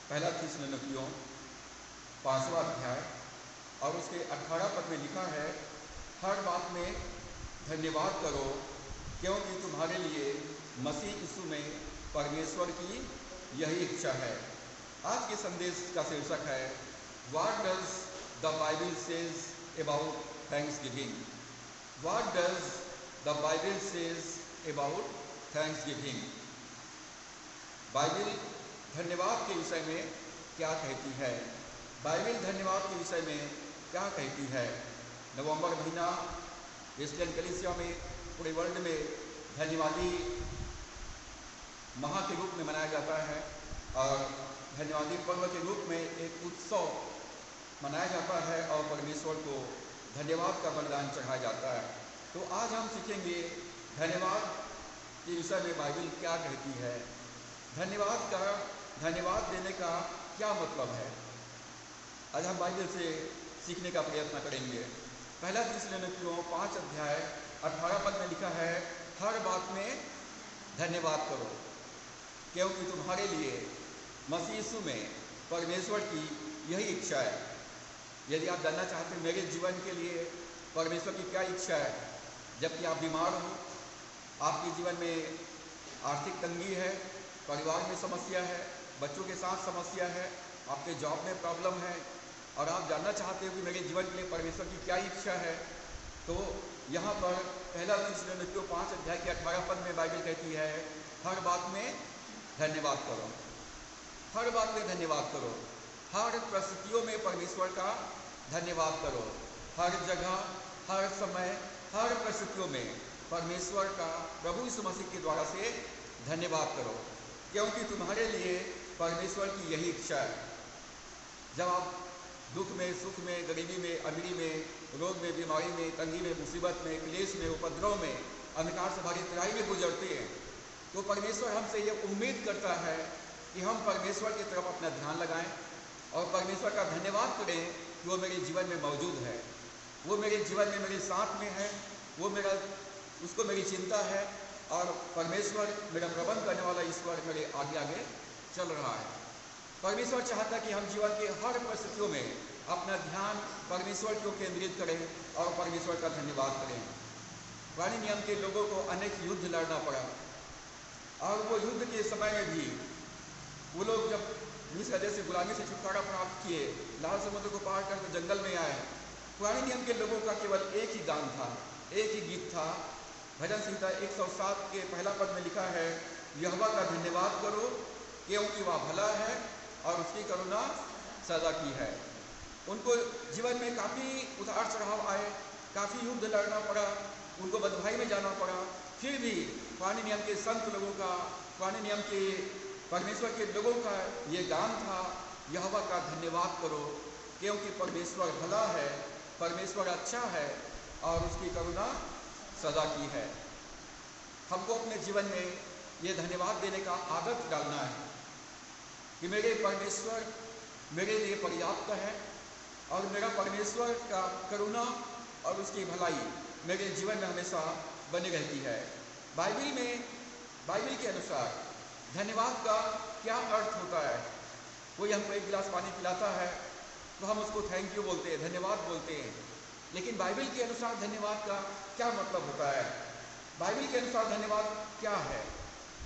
पहला थिस्सलुनीकियों 5वां अध्याय और उसके 18 पद में लिखा है, हर बात में धन्यवाद करो क्योंकि तुम्हारे लिए मसीह यीशु में परमेश्वर की यही इच्छा है। आज के संदेश का शीर्षक है, what does the Bible says about Thanksgiving. What does the Bible says about Thanksgiving. Bible धन्यवाद के विषय में क्या कहती है? बाइबल धन्यवाद के विषय में क्या कहती है? नवंबर महीना क्रिश्चियन कलीसिया में पूरे वर्ल्ड में धन्यवादी माह के रूप में मनाया जाता है और धन्यवादी पर्व के रूप में एक उत्सव मनाया जाता है और परमेश्वर को धन्यवाद का बलिदान चढ़ाया जाता है। तो आज हम सीखेंगे धन्यवाद के विषय में बाइबल क्या कहती है। धन्यवाद देने का क्या मतलब है, आज हम बाइबल से सीखने का प्रयत्न करेंगे। पहला थिस्सलुनीकियों 5 अध्याय 18 पद में लिखा है, हर बात में धन्यवाद करो क्योंकि तुम्हारे लिए मसीह यीशु में परमेश्वर की यही इच्छा है। यदि आप जानना चाहते हैं मेरे जीवन के लिए परमेश्वर की क्या इच्छा है, जबकि आप बीमार हो, आपके जीवन में आर्थिक तंगी है, परिवार में समस्या है, बच्चों के साथ समस्या है, आपके जॉब में प्रॉब्लम है और आप जानना चाहते हो कि मेरे जीवन के लिए परमेश्वर की क्या इच्छा है, तो यहाँ पर पहला थिस्सलुनीकियों 5 अध्याय के 18 पद में बाइबल कहती है, हर बात में धन्यवाद करो। हर बात में धन्यवाद करो, हर परिस्थितियों में परमेश्वर का धन्यवाद करो। हर जगह, हर समय, हर परिस्थितियों में परमेश्वर का प्रभु यीशु मसीह के द्वारा से धन्यवाद करो क्योंकि तुम्हारे लिए परमेश्वर की यही इच्छा है। जब आप दुख में, सुख में, गरीबी में, अमीरी में, रोग में, बीमारी में, तंगी में, मुसीबत में, क्लेश में, उपद्रव में, अंधकार से भरी तराई में गुजरते हैं, तो परमेश्वर हमसे ये उम्मीद करता है कि हम परमेश्वर की तरफ अपना ध्यान लगाएं और परमेश्वर का धन्यवाद करें कि वो मेरे जीवन में मौजूद है, वो मेरे जीवन में मेरे साथ में है, वो उसको मेरी चिंता है और परमेश्वर मेरा प्रबंध करने वाला ईश्वर मेरे आगे आगे चल रहा है। परमेश्वर चाहता है कि हम जीवन के हर परिस्थितियों में अपना ध्यान परमेश्वर को केंद्रित करें और परमेश्वर का धन्यवाद करें। पुराने नियम के लोगों को अनेक युद्ध लड़ना पड़ा और वो युद्ध के समय में भी वो लोग जब मिस्र देश से गुलामी से छुटकारा प्राप्त किए, लाल समुद्र को पार करके जंगल में आए, पुराने नियम के लोगों का केवल एक ही गान था, एक ही गीत था। भजन संहिता 107 के पहला पद में लिखा है, यहोवा का धन्यवाद करो क्योंकि वह भला है और उसकी करुणा सदा की है। उनको जीवन में काफ़ी उतार चढ़ाव आए, काफ़ी युद्ध लड़ना पड़ा, उनको बंधुआई में जाना पड़ा, फिर भी पुराने नियम के संत लोगों का, पुराने नियम के परमेश्वर के लोगों का ये गान था, यहोवा का धन्यवाद करो क्योंकि परमेश्वर भला है, परमेश्वर अच्छा है और उसकी करुणा सदा की है। हमको अपने जीवन में ये धन्यवाद देने का आदत डालना है कि मेरे परमेश्वर मेरे लिए पर्याप्त है और मेरा परमेश्वर का करुणा और उसकी भलाई मेरे जीवन में हमेशा बनी रहती है। बाइबल के अनुसार धन्यवाद का क्या अर्थ होता है? कोई हमको एक गिलास पानी पिलाता है तो हम उसको थैंक यू बोलते हैं, धन्यवाद बोलते हैं, लेकिन बाइबल के अनुसार धन्यवाद का क्या मतलब होता है? बाइबल के अनुसार धन्यवाद क्या है?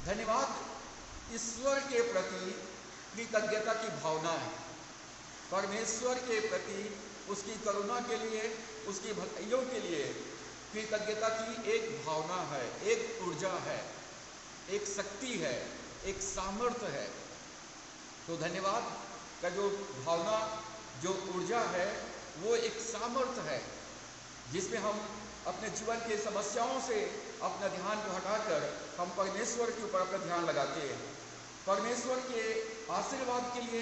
धन्यवाद ईश्वर के प्रति कृतज्ञता की भावना है, परमेश्वर के प्रति उसकी करुणा के लिए, उसकी भलाइयों के लिए कृतज्ञता की एक भावना है, एक ऊर्जा है, एक शक्ति है, एक सामर्थ्य है। तो धन्यवाद का जो भावना, जो ऊर्जा है, वो एक सामर्थ्य है जिसमें हम अपने जीवन के समस्याओं से अपना ध्यान को हटाकर हम परमेश्वर के ऊपर अपना ध्यान लगाते हैं। परमेश्वर के आशीर्वाद के लिए,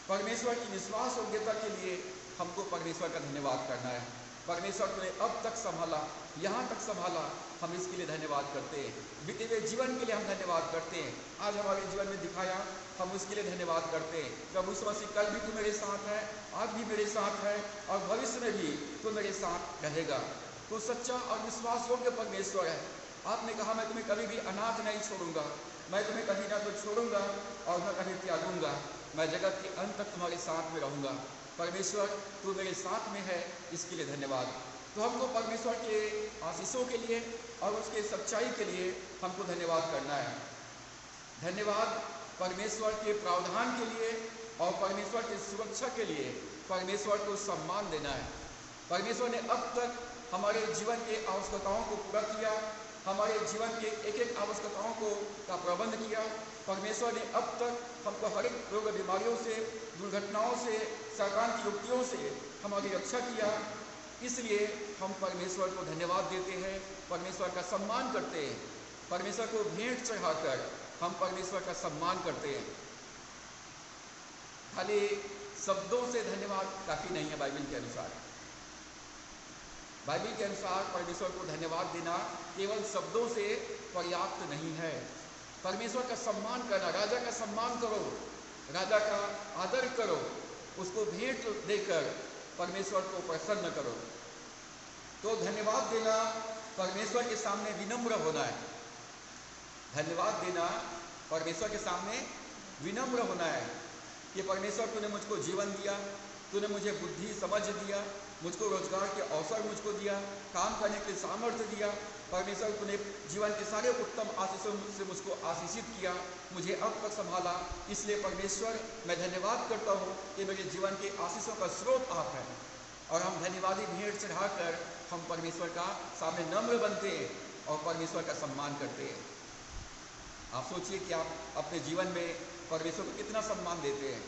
परमेश्वर की विश्वास योग्यता के लिए हमको परमेश्वर का धन्यवाद करना है। परमेश्वर ने अब तक संभाला, यहाँ तक संभाला, हम इसके लिए धन्यवाद करते हैं। बीते हुए जीवन के लिए हम धन्यवाद करते हैं, आज हमारे जीवन में दिखाया, हम उसके लिए धन्यवाद करते हैं। प्रभु यीशु मसीह कल भी तू मेरे साथ है, आज भी मेरे साथ है और भविष्य में भी तू मेरे साथ रहेगा। तो सच्चा और विश्वास योग्य परमेश्वर है। आपने कहा मैं तुम्हें कभी भी अनाथ नहीं छोड़ूंगा, मैं तुम्हें कभी ना तो छोड़ूंगा और न कभी त्यागूंगा, मैं जगत के अंत तक तुम्हारे साथ में रहूंगा। परमेश्वर तू मेरे साथ में है, इसके लिए धन्यवाद। तो हमको परमेश्वर के आशीषों के लिए और उसके सच्चाई के लिए हमको धन्यवाद करना है। धन्यवाद परमेश्वर के प्रावधान के लिए और परमेश्वर की सुरक्षा के लिए परमेश्वर को सम्मान देना है। परमेश्वर ने अब तक हमारे जीवन के आवश्यकताओं को पूरा किया, हमारे जीवन के एक एक आवश्यकताओं को का प्रबंध किया। परमेश्वर ने अब तक हमको हर एक रोग बीमारियों से, दुर्घटनाओं से, शैतान की युक्तियों से हमारी रक्षा किया। इसलिए हम परमेश्वर को धन्यवाद देते हैं, परमेश्वर का सम्मान करते हैं। परमेश्वर को भेंट चढ़ाकर हम परमेश्वर का सम्मान करते हैं। खाली शब्दों से धन्यवाद काफ़ी नहीं है। बाइबल के अनुसार परमेश्वर को धन्यवाद देना केवल शब्दों से पर्याप्त नहीं है। परमेश्वर का सम्मान करना, राजा का सम्मान करो, राजा का आदर करो, उसको भेंट देकर परमेश्वर को प्रसन्न करो। तो धन्यवाद देना परमेश्वर के सामने विनम्र होना है। धन्यवाद देना परमेश्वर के सामने विनम्र होना है कि परमेश्वर तूने मुझको जीवन दिया, तूने मुझे बुद्धि समझ दिया, मुझको रोजगार के अवसर मुझको दिया, काम करने के सामर्थ्य दिया। परमेश्वर तूने जीवन के सारे उत्तम आशीषों से मुझको आशीषित किया, मुझे अब तक संभाला। इसलिए परमेश्वर मैं धन्यवाद करता हूँ कि मेरे जीवन के आशीषों का स्रोत आप हैं। और हम धन्यवादी भेंट चढ़ाकर हम परमेश्वर का सामने नम्र बनते हैं और परमेश्वर का सम्मान करते हैं। आप सोचिए कि आप अपने जीवन में परमेश्वर को कितना सम्मान देते हैं,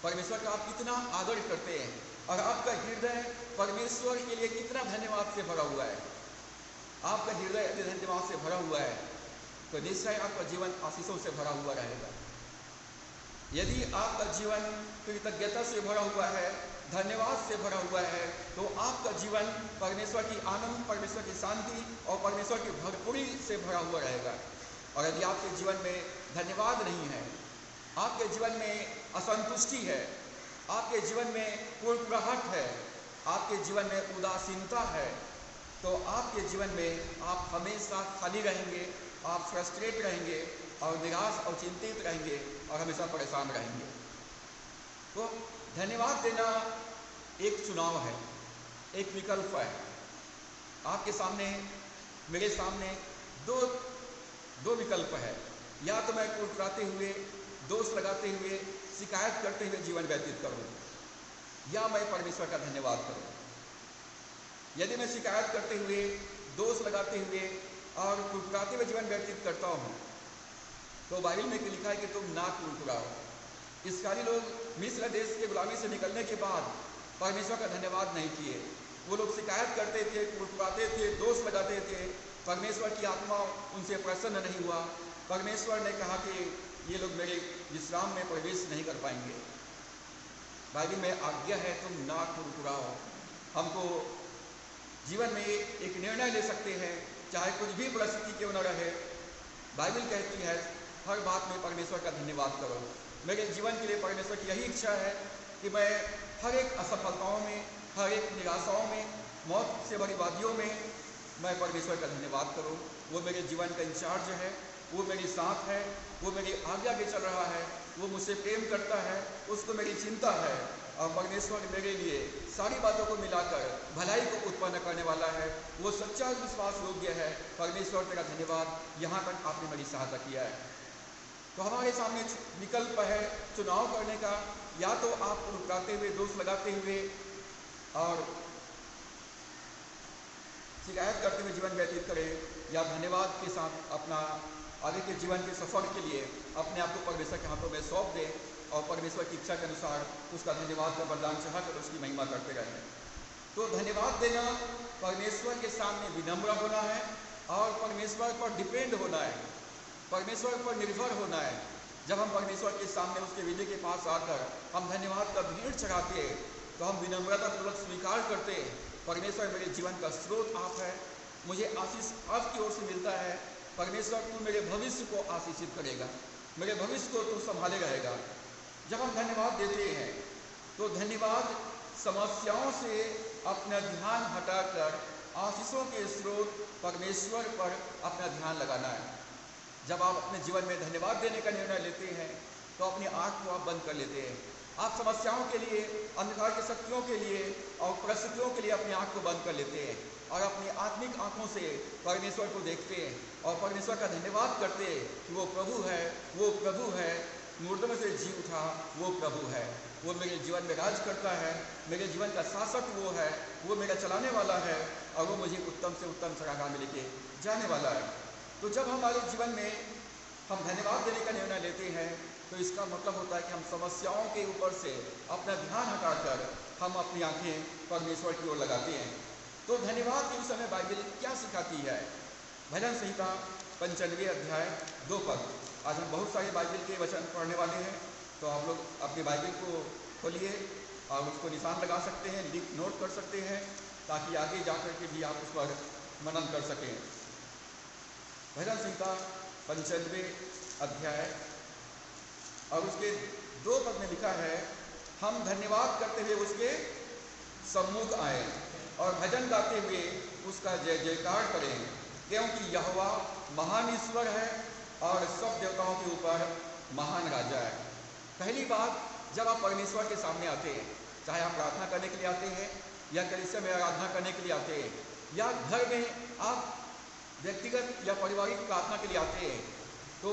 परमेश्वर का आप कितना आदर करते हैं और आपका हृदय परमेश्वर के लिए कितना धन्यवाद से भरा हुआ है। आपका हृदय यदि धन्यवाद से भरा हुआ है तो निश्चय आपका जीवन आशीषों से भरा हुआ रहेगा। यदि आपका जीवन कृतज्ञता से भरा हुआ है, धन्यवाद से भरा हुआ है, तो आपका जीवन परमेश्वर की आनंद, परमेश्वर की शांति और परमेश्वर की भरपूरी से भरा हुआ रहेगा। और यदि आपके जीवन में धन्यवाद नहीं है, आपके जीवन में असंतुष्टि है, आपके जीवन में कुड़कुड़ाहट है, आपके जीवन में उदासीनता है, तो आपके जीवन में आप हमेशा खाली रहेंगे, आप फ्रस्ट्रेट रहेंगे और निराश और चिंतित रहेंगे और हमेशा परेशान रहेंगे। तो धन्यवाद देना एक चुनाव है, एक विकल्प है। आपके सामने, मेरे सामने दो विकल्प है। या तो मैं कुड़कुड़ाते हुए, दोष लगाते हुए, शिकायत करते हुए जीवन व्यतीत करूं, या मैं परमेश्वर का धन्यवाद करूं। यदि मैं शिकायत करते हुए, दोष लगाते हुए और कुड़कुड़ाते हुए जीवन व्यतीत करता हूं, तो बाइबल में लिखा है कि तुम ना कुड़कुड़ाओ। इस्राएली लोग मिस्र देश के गुलामी से निकलने के बाद परमेश्वर का धन्यवाद नहीं किए। वो लोग शिकायत करते थे, कुड़कुड़ाते थे, दोष लगाते थे। परमेश्वर की आत्मा उनसे प्रसन्न नहीं हुआ। परमेश्वर ने कहा कि ये लोग मेरे विश्राम में प्रवेश नहीं कर पाएंगे। बाइबल में आज्ञा है तुम ना कुड़कुड़ाओ। हमको जीवन में एक निर्णय ले सकते हैं, चाहे कुछ भी परिस्थिति क्यों न रहे। बाइबल कहती है हर बात में परमेश्वर का धन्यवाद करो। मेरे जीवन के लिए परमेश्वर की यही इच्छा है कि मैं हर एक असफलताओं में, हर एक निराशाओं में, मौत से भरी वादियों में मैं परमेश्वर का धन्यवाद करूं। वो मेरे जीवन का इंचार्ज है, वो मेरे साथ है, वो मेरे आगे आगे चल रहा है, वो मुझसे प्रेम करता है, उसको मेरी चिंता है। और परमेश्वर मेरे लिए सारी बातों को मिलाकर भलाई को उत्पन्न करने वाला है। वो सच्चा विश्वास योग्य है। परमेश्वर तेरा धन्यवाद, यहाँ तक आपने मेरी सहायता किया है। तो हमारे सामने विकल्प है चुनाव करने का। या तो आप कुड़कुड़ाते हुए, दोष लगाते हुए और शिकायत करते हुए जीवन व्यतीत करें, या धन्यवाद के साथ अपना आगे के जीवन के सफर के लिए अपने आप को परमेश्वर के हाथों में सौंप दें और परमेश्वर की इच्छा के अनुसार उसका धन्यवाद का वरदान चाहकर उसकी महिमा करते रहें। तो धन्यवाद देना परमेश्वर के सामने विनम्र होना है और परमेश्वर पर डिपेंड होना है, परमेश्वर पर निर्भर होना है। जब हम परमेश्वर के सामने उसके विजय के पास आकर हम धन्यवाद का भेंट चढ़ाते हैं तो हम विनम्रतापूर्वक स्वीकार करते हैं, परमेश्वर मेरे जीवन का स्रोत आप है, मुझे आशीष आपकी ओर से मिलता है। परमेश्वर तू मेरे भविष्य को आशीषित करेगा, मेरे भविष्य को तू संभाले रहेगा। जब हम धन्यवाद देते हैं तो धन्यवाद समस्याओं से अपना ध्यान हटाकर आशीषों के स्रोत परमेश्वर पर अपना ध्यान लगाना है। जब आप अपने जीवन में धन्यवाद देने का निर्णय लेते हैं तो अपनी आँख को आप बंद कर लेते हैं। आप समस्याओं के लिए, अंधकार की शक्तियों के लिए और परिस्थितियों के लिए अपनी आँख को बंद कर लेते हैं और अपनी आत्मिक आँखों से परमेश्वर को देखते हैं और परमेश्वर का धन्यवाद करते हैं कि वो प्रभु है, वो प्रभु है, मुर्दों में से जी उठा वो प्रभु है, वो मेरे जीवन में राज करता है, मेरे जीवन का शासक वो है, वो मेरा चलाने वाला है और वो मुझे उत्तम से उत्तम सराहना में लेके जाने वाला है। तो जब हमारे जीवन में हम धन्यवाद देने का निर्णय लेते हैं तो इसका मतलब होता है कि हम समस्याओं के ऊपर से अपना ध्यान हटाकर हम अपनी आंखें परमेश्वर की ओर लगाते हैं। तो धन्यवाद के विषय में बाइबल क्या सिखाती है? भजन संहिता 95 अध्याय 2 पद। आज हम बहुत सारे बाइबल के वचन पढ़ने वाले हैं, तो आप लोग अपनी बाइबल को खोलिए और उसको निशान लगा सकते हैं, लिख नोट कर सकते हैं, ताकि आगे जाकर के भी आप उस पर मनन कर सकें। भजन संहिता 95 अध्याय और उसके 2 पद में लिखा है, हम धन्यवाद करते हुए उसके सम्मुख आए और भजन गाते हुए उसका जय जयकार करें, क्योंकि यहोवा महान ईश्वर है और सब देवताओं के ऊपर महान राजा है। पहली बात, जब आप परमेश्वर के सामने आते हैं, चाहे आप प्रार्थना करने के लिए आते हैं या कलीसिया में आराधना करने के लिए आते हैं या घर में आप व्यक्तिगत या पारिवारिक प्रार्थना के लिए आते हैं, तो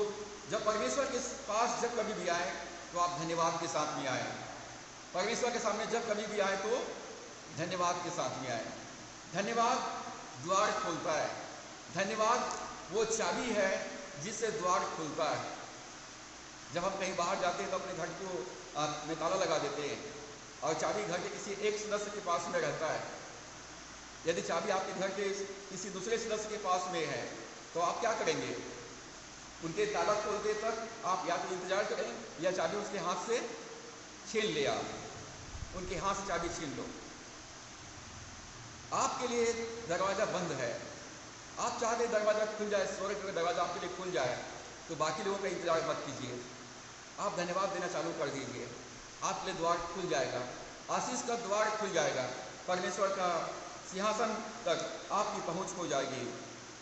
जब परमेश्वर के पास जब कभी भी आए तो आप धन्यवाद के साथ में आए। परमेश्वर के सामने जब कभी भी आए तो धन्यवाद के साथ में आए। धन्यवाद द्वार खोलता है। धन्यवाद वो चाबी है जिससे द्वार खुलता है। जब हम कहीं बाहर जाते हैं तो अपने घर को में ताला लगा देते हैं और चाबी घर के किसी एक सदस्य के पास में रहता है। यदि चाबी आपके घर के किसी दूसरे सदस्य के पास में है तो आप क्या करेंगे? उनके ताला खोलते तक आप या तो इंतजार करें या चाबी उसके हाथ से छीन ले, आप उनके हाथ से चाबी छीन लो। आपके लिए दरवाजा बंद है, आप चाहते दरवाजा खुल जाए, स्वर्ग का दरवाजा आपके लिए खुल जाए, तो बाकी लोगों का इंतजार मत कीजिए, आप धन्यवाद देना चालू कर दीजिए। आपके लिए द्वार खुल जाएगा, आशीष का द्वार खुल जाएगा, परमेश्वर का सिंहासन तक आपकी पहुंच हो जाएगी।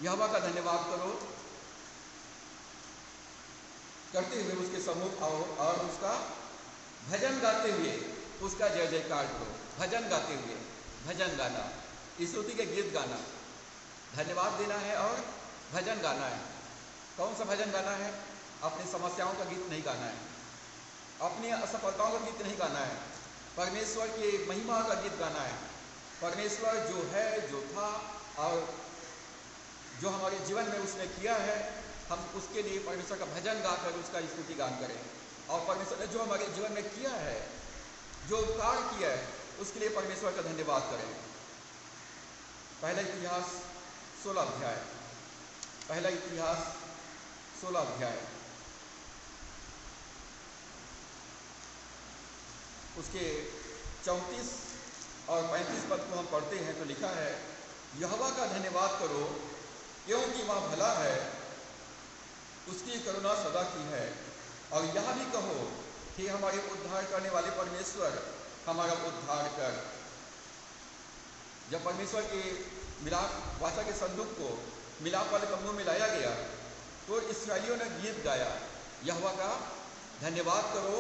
यहोवा का धन्यवाद करो, करते हुए उसके सम्मुख आओ और उसका भजन गाते हुए उसका जय जयकार करो। भजन गाते हुए, भजन गाना, स्तुति के गीत गाना, धन्यवाद देना है और भजन गाना है। कौन सा भजन गाना है? अपनी समस्याओं का गीत नहीं गाना है, अपनी असफलताओं का गीत नहीं गाना है, परमेश्वर की महिमा का गीत गाना है। परमेश्वर जो है, जो था और जो हमारे जीवन में उसने किया है, हम उसके लिए परमेश्वर का भजन गाकर उसका स्तुति गान करें। और परमेश्वर ने जो हमारे जीवन में किया है, जो उपकार किया है, उसके लिए परमेश्वर का धन्यवाद करें। पहला इतिहास 16 अध्याय, पहला इतिहास 16 अध्याय उसके 34 और 35 पद को हम पढ़ते हैं तो लिखा है, यहोवा का धन्यवाद करो क्योंकि वह भला है, उसकी करुणा सदा की है। और यह भी कहो कि हमारे उद्धार करने वाले परमेश्वर हमारा उद्धार कर। जब परमेश्वर के मिलाप वाचा के संदूक को मिलाप वाले तम्बू में लाया गया तो इस्राएलियों ने गीत गाया, यहोवा का धन्यवाद करो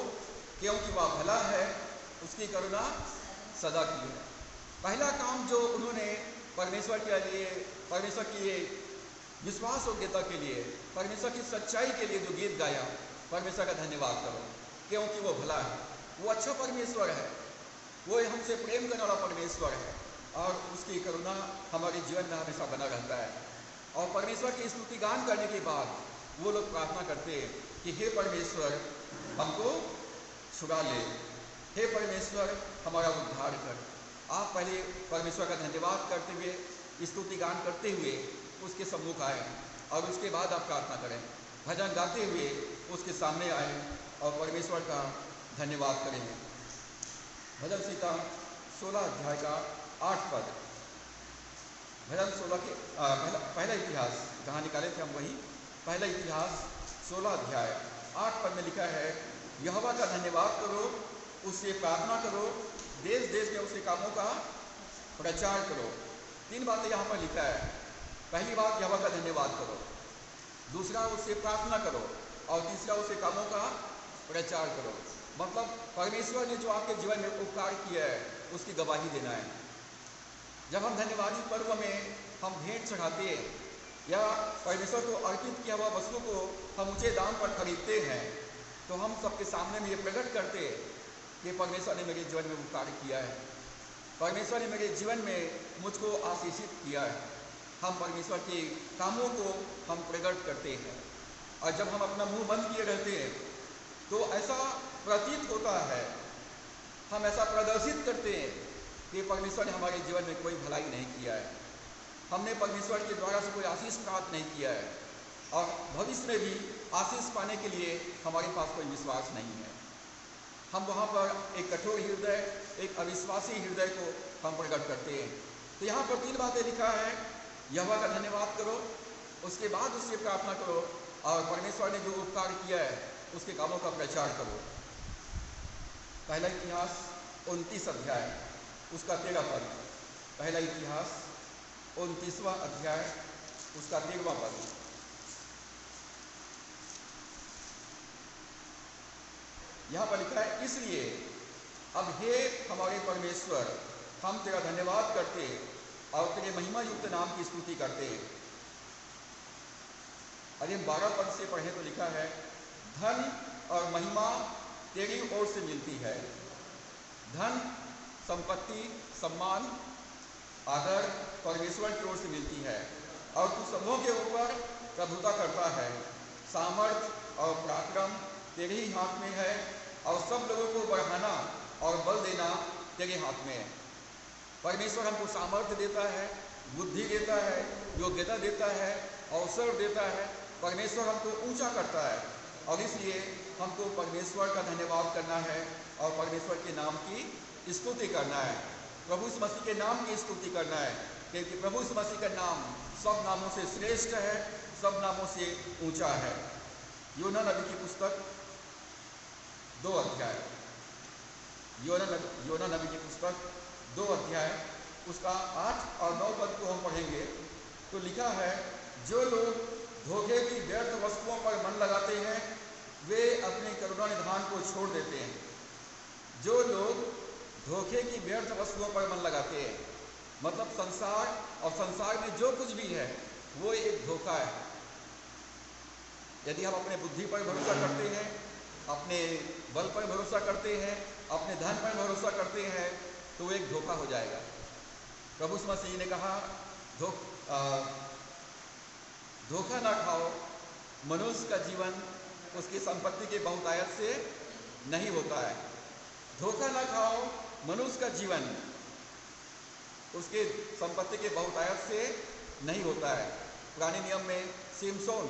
क्योंकि वह भला है, उसकी करुणा सदा की है। पहला काम जो उन्होंने परमेश्वर के लिए, परमेश्वर की विश्वास योग्यता के लिए, परमेश्वर की सच्चाई के लिए जो गीत गाया, परमेश्वर का धन्यवाद करो क्योंकि वो भला है, वो अच्छा परमेश्वर है, वो हमसे प्रेम करने वाला परमेश्वर है और उसकी करुणा हमारे जीवन में हमेशा बना रहता है। और परमेश्वर की स्तुति गान करने के बाद वो लोग प्रार्थना करते हैं कि हे परमेश्वर हमको छुड़ा ले, हे परमेश्वर हमारा उद्धार कर। आप पहले परमेश्वर का धन्यवाद करते हुए, स्तुति गान करते हुए उसके सम्मुख आए और उसके बाद आप प्रार्थना करें, भजन गाते हुए उसके सामने आए और परमेश्वर का धन्यवाद करेंगे। भजन संहिता 16 अध्याय का 8 पद, भजन 16 के पहला इतिहास जहाँ निकाले थे हम वही, पहला इतिहास 16 अध्याय 8 पद में लिखा है, यहोवा का धन्यवाद करो, उससे प्रार्थना करो, देश देश में उसके कामों का प्रचार करो। 3 बातें यहाँ पर लिखा है। पहली बात, यहोवा का धन्यवाद करो। दूसरा उससे प्रार्थना करो, और तीसरा उसके कामों का प्रचार करो। मतलब परमेश्वर ने जो आपके जीवन में उपकार किया है उसकी गवाही देना है। जब हम धन्यवादी पर्व में हम भेंट चढ़ाते हैं या परमेश्वर को अर्पित किया हुआ वस्तु को हम ऊंचे दाम पर खरीदते हैं, तो हम सबके सामने में ये प्रकट करते हैं कि परमेश्वर ने मेरे जीवन में उपकार किया है, परमेश्वर ने मेरे जीवन में मुझको आशीषित किया है। हम परमेश्वर के कामों को हम प्रकट करते हैं। और जब हम अपना मुंह बंद किए रहते हैं तो ऐसा प्रतीत होता है, हम ऐसा प्रदर्शित करते हैं कि परमेश्वर ने हमारे जीवन में कोई भलाई नहीं किया है, हमने परमेश्वर के द्वारा से कोई आशीष प्राप्त नहीं किया है, और भविष्य में भी आशीष पाने के लिए हमारे पास कोई विश्वास नहीं है। हम वहाँ पर एक कठोर हृदय, एक अविश्वासी हृदय को हम प्रकट करते हैं। तो यहाँ पर 3 बातें लिखा है, यहोवा का धन्यवाद करो, उसके बाद उससे प्रार्थना करो, और परमेश्वर ने जो उपकार किया है उसके कामों का प्रचार करो। पहला इतिहास 29 अध्याय उसका 13 पद। पहला इतिहास 29वां अध्याय उसका 13वां पद। यहाँ पर लिखा है, इसलिए अब हे हमारे परमेश्वर, हम तेरा धन्यवाद करते और तेरे महिमा युक्त नाम की स्तुति करते। अरे 12 पद से पढ़े तो लिखा है, धन और महिमा तेरी ओर से मिलती है। धन, संपत्ति, सम्मान, आदर परमेश्वर की ओर से मिलती है, और तू सबों के ऊपर प्रभुता करता है। सामर्थ और पराक्रम तेरे ही हाथ में है, और सब लोगों को बढ़ाना और बल देना तेरे हाथ में है। परमेश्वर हमको सामर्थ्य देता है, बुद्धि देता है, योग्यता देता है, अवसर देता है। परमेश्वर हमको ऊंचा करता है, और इसलिए हमको परमेश्वर का धन्यवाद करना है और परमेश्वर के नाम की स्तुति करना है, प्रभु यीशु मसीह के नाम की स्तुति करना है, क्योंकि प्रभु यीशु मसीह का नाम सब नामों से श्रेष्ठ है, सब नामों से ऊंचा है। योना नबी की पुस्तक 2 अध्याय, योना नबी की पुस्तक 2 अध्याय उसका 8 और 9 पद को हम पढ़ेंगे तो लिखा है, जो लोग धोखे की व्यर्थ वस्तुओं पर मन लगाते हैं वे अपने करुणा निधान को छोड़ देते हैं। जो लोग धोखे की व्यर्थ वस्तुओं पर मन लगाते हैं, मतलब संसार, और संसार में जो कुछ भी है वो एक धोखा है। यदि हम अपने बुद्धि पर भरोसा करते हैं, अपने बल पर भरोसा करते हैं, अपने धन पर भरोसा करते हैं, तो एक धोखा हो जाएगा। प्रभु यीशु मसीह ने कहा, धोखा ना खाओ, मनुष्य का जीवन उसकी संपत्ति के बहुतायत से नहीं होता है। धोखा ना खाओ, मनुष्य का जीवन उसके संपत्ति के बहुतायत से नहीं होता है। पुराने नियम में सिमसोन